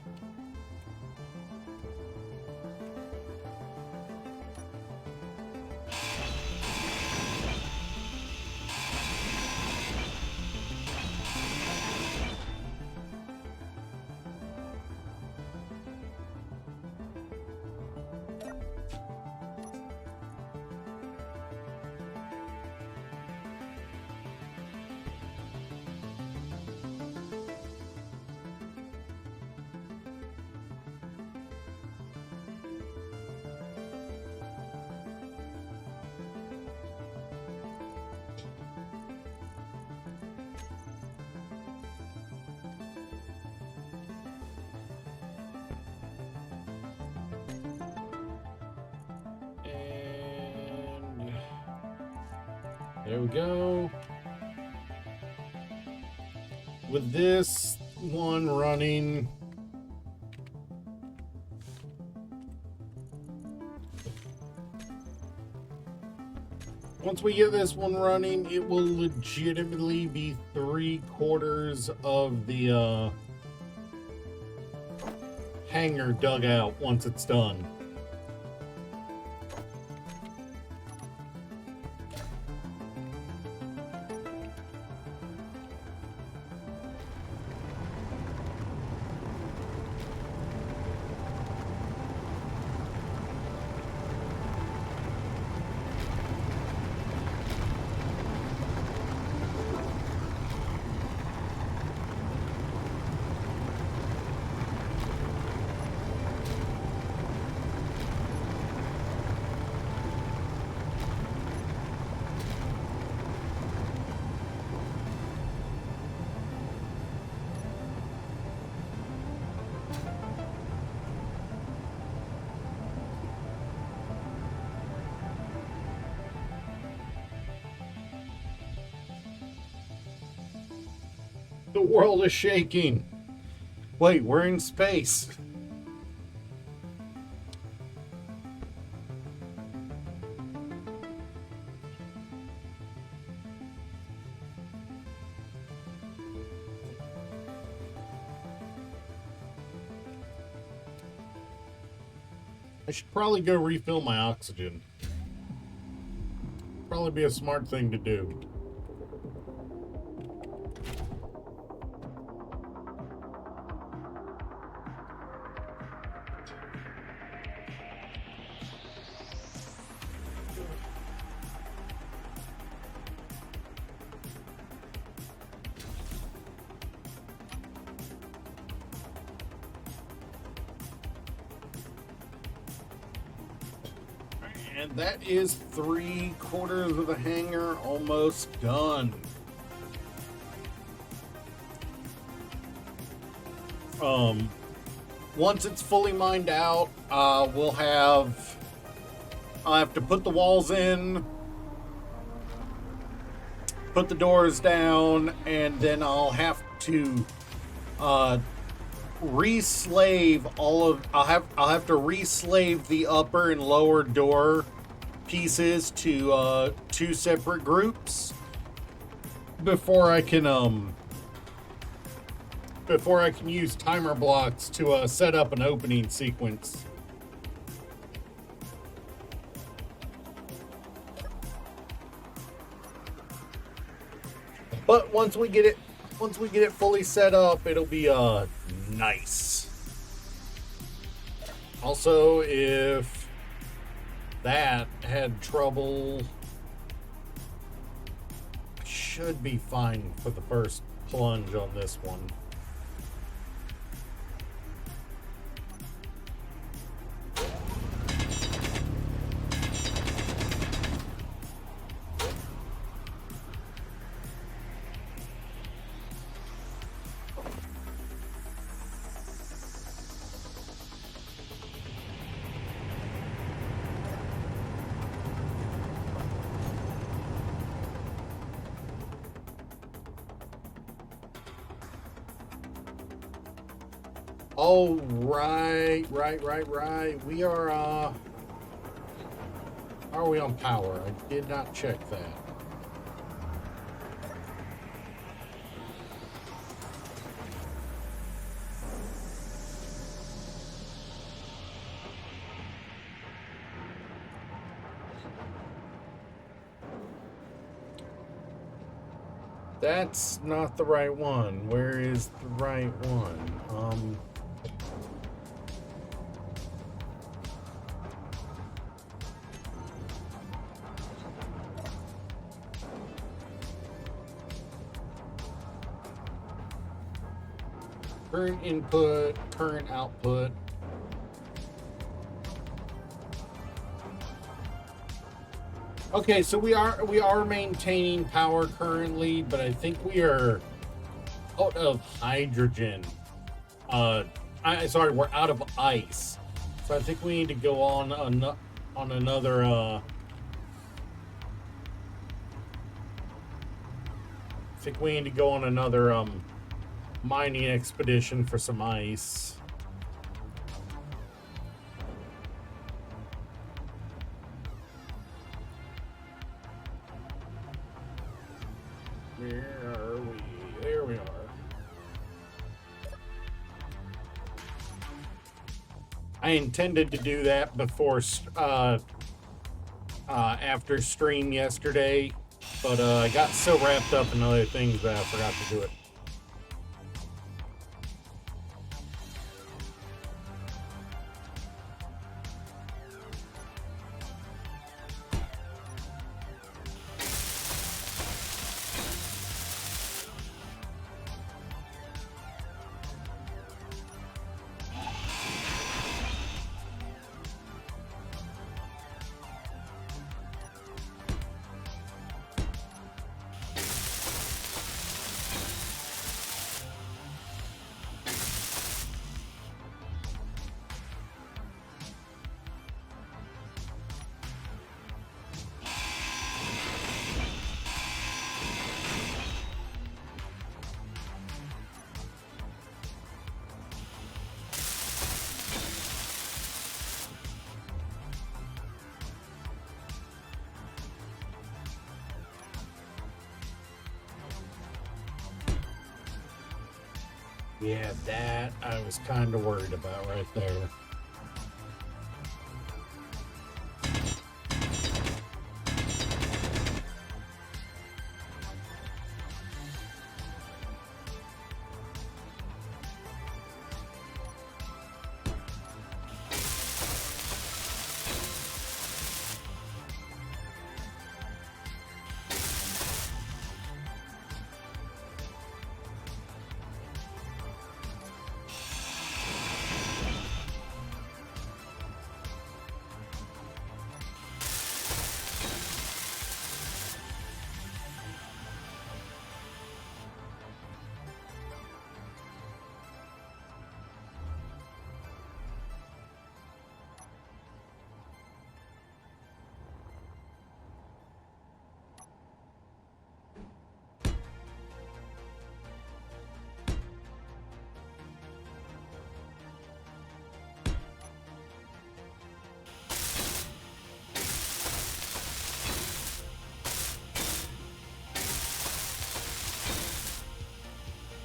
There we go. With this one running, once we get this one running, it will legitimately be 3/4 of the hangar dug out once it's done. The world is shaking. Wait, we're in space. I should probably go refill my oxygen. Probably be a smart thing to do. And that is 3/4 of the hangar almost done. Once it's fully mined out, I'll have to put the walls in, put the doors down, and then I'll have to re-slave I'll have to re-slave the upper and lower door pieces to 2 separate groups before I can use timer blocks to set up an opening sequence. But once we get it fully set up, it'll be nice. Also, if that had trouble, should be fine for the first plunge on this one. Oh, right. We are we on power? I did not check that. That's not the right one. Where is the right one? Current input, current output. Okay, so we are maintaining power currently, but I think we are out of hydrogen. Sorry, we're out of ice. So I think we need to go on another I think we need to go on another mining expedition for some ice. Where are we? There we are. I intended to do that before after stream yesterday, but I got so wrapped up in other things that I forgot to do it. Yeah, that I was kind of worried about right there.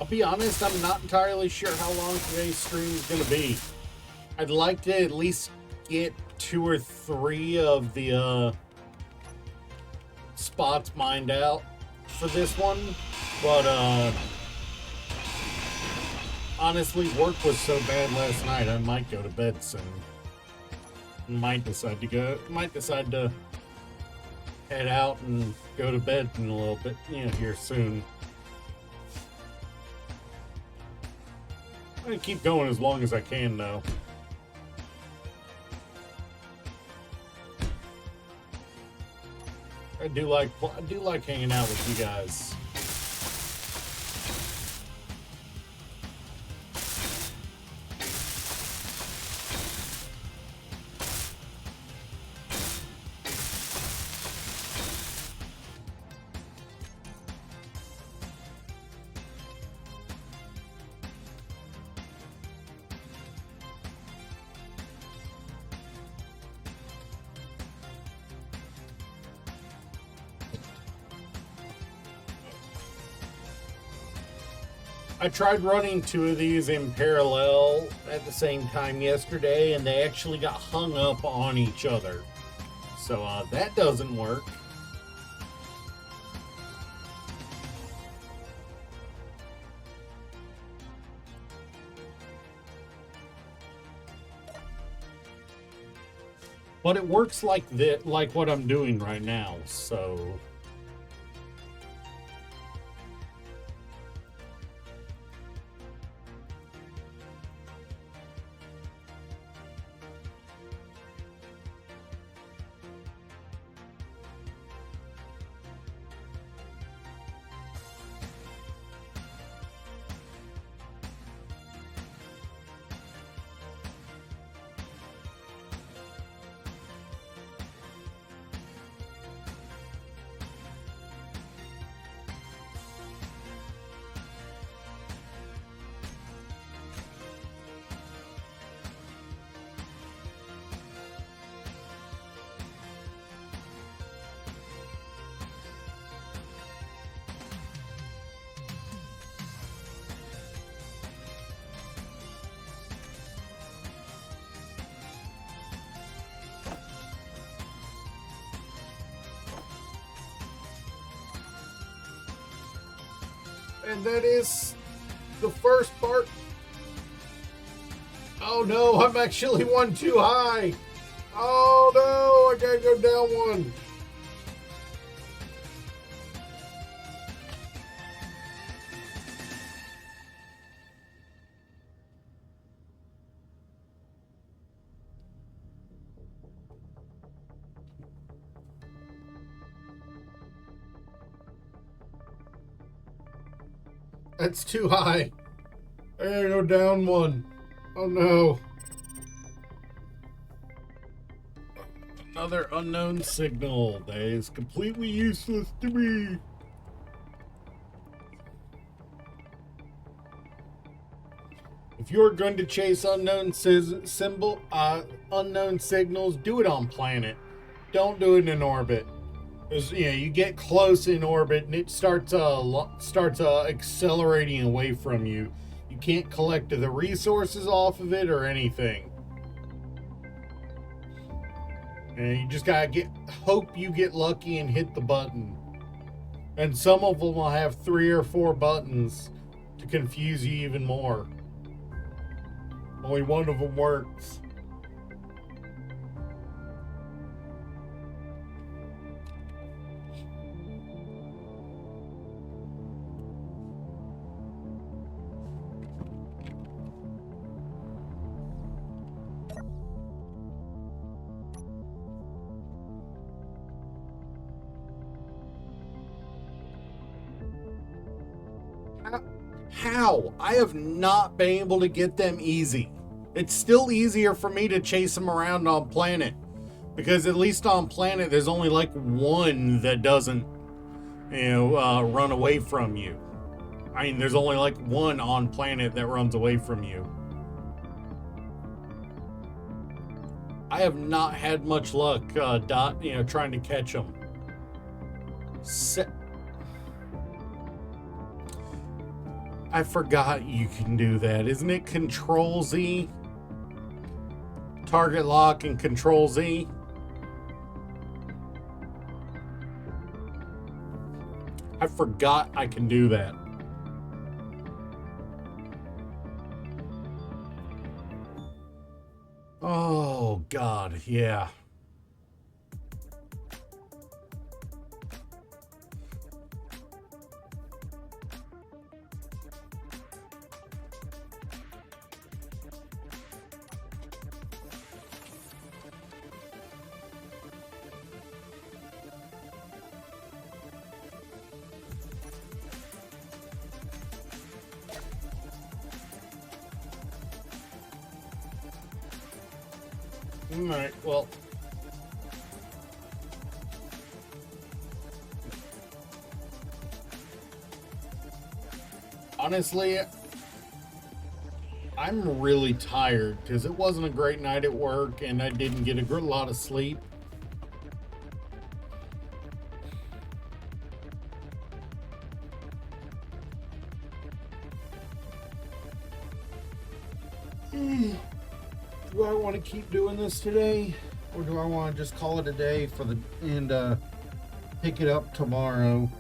I'll be honest, I'm not entirely sure how long today's stream is going to be. I'd like to at least get 2 or 3 of the spots mined out for this one, but honestly, work was so bad last night, I might go to bed soon. Might decide to head out and go to bed in a little bit, here soon. I'm gonna keep going as long as I can, though. I do like hanging out with you guys. I tried running two of these in parallel at the same time yesterday, and they actually got hung up on each other. So that doesn't work. But it works like that, like what I'm doing right now, so... And that is the first part. Oh no, I'm actually one too high. Oh no, I gotta go down one. That's too high. I gotta go down one. Oh no. Another unknown signal that is completely useless to me. If you're going to chase unknown unknown signals, do it on planet. Don't do it in orbit. Because you get close in orbit and it starts accelerating away from you. You can't collect the resources off of it or anything. And you just gotta hope you get lucky and hit the button. And some of them will have 3 or 4 buttons to confuse you even more. Only one of them works. How? I have not been able to get them easy. It's still easier for me to chase them around on planet. Because at least on planet, there's only like one that doesn't, run away from you. I mean, there's only like one on planet that runs away from you. I have not had much luck, trying to catch them. I forgot you can do that. Isn't it Control Z? Target lock and Control Z? I forgot I can do that. Oh, God, yeah. Alright, well. Honestly, I'm really tired because it wasn't a great night at work and I didn't get a lot of sleep. Do I want to keep doing this today, or do I want to just call it a day and pick it up tomorrow?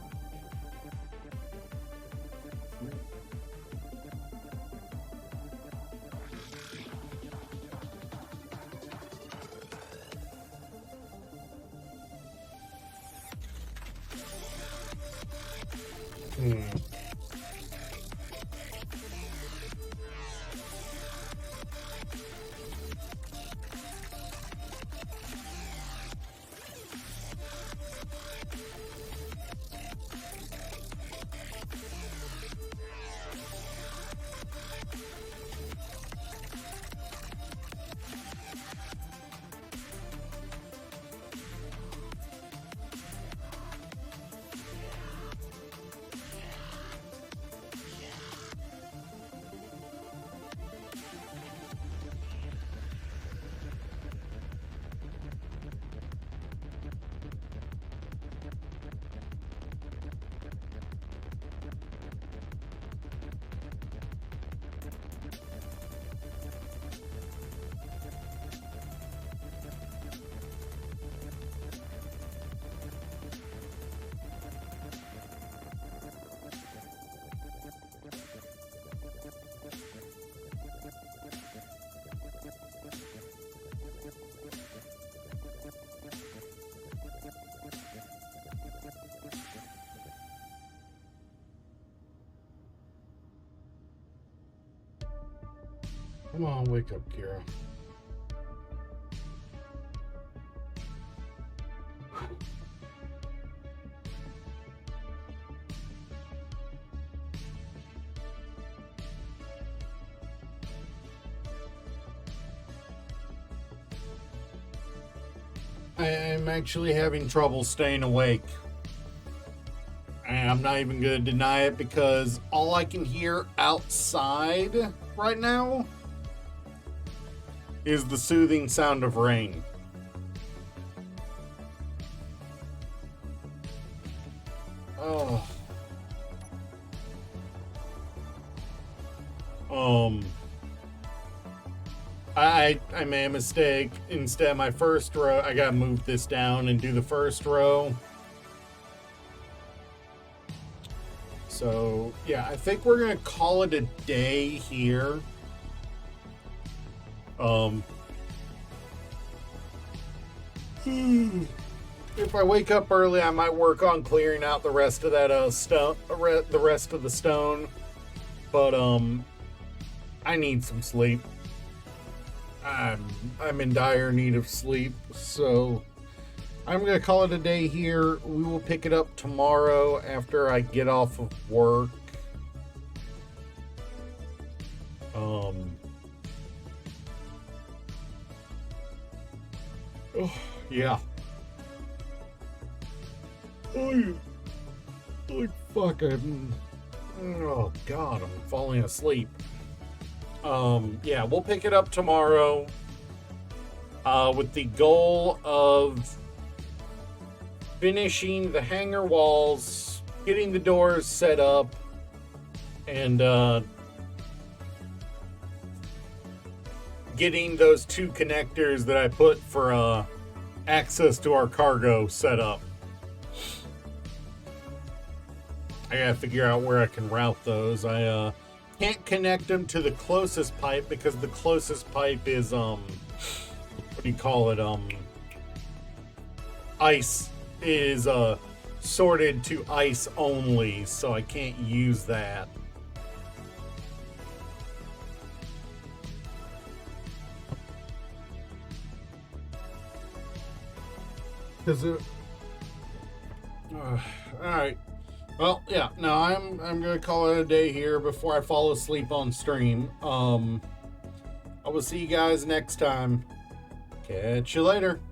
Come on, wake up, Kira. I'm actually having trouble staying awake. And I'm not even going to deny it because all I can hear outside right now is the soothing sound of rain. Oh. I made a mistake. Instead, my first row, I gotta move this down and do the first row. So, yeah, I think we're gonna call it a day here. If I wake up early, I might work on clearing out the rest of that stone, the rest of the stone. But I need some sleep. I'm in dire need of sleep, so I'm gonna call it a day here. We will pick it up tomorrow after I get off of work. Oh, yeah. Oh, fuck, oh, God, I'm falling asleep. Yeah, we'll pick it up tomorrow with the goal of finishing the hangar walls, getting the doors set up, and getting those two connectors that I put for access to our cargo set up. I gotta figure out where I can route those. I can't connect them to the closest pipe because the closest pipe is what do you call it? Ice is sorted to ice only, so I can't use that. Because it. All right. Well, yeah. No, I'm gonna call it a day here before I fall asleep on stream. I will see you guys next time. Catch you later.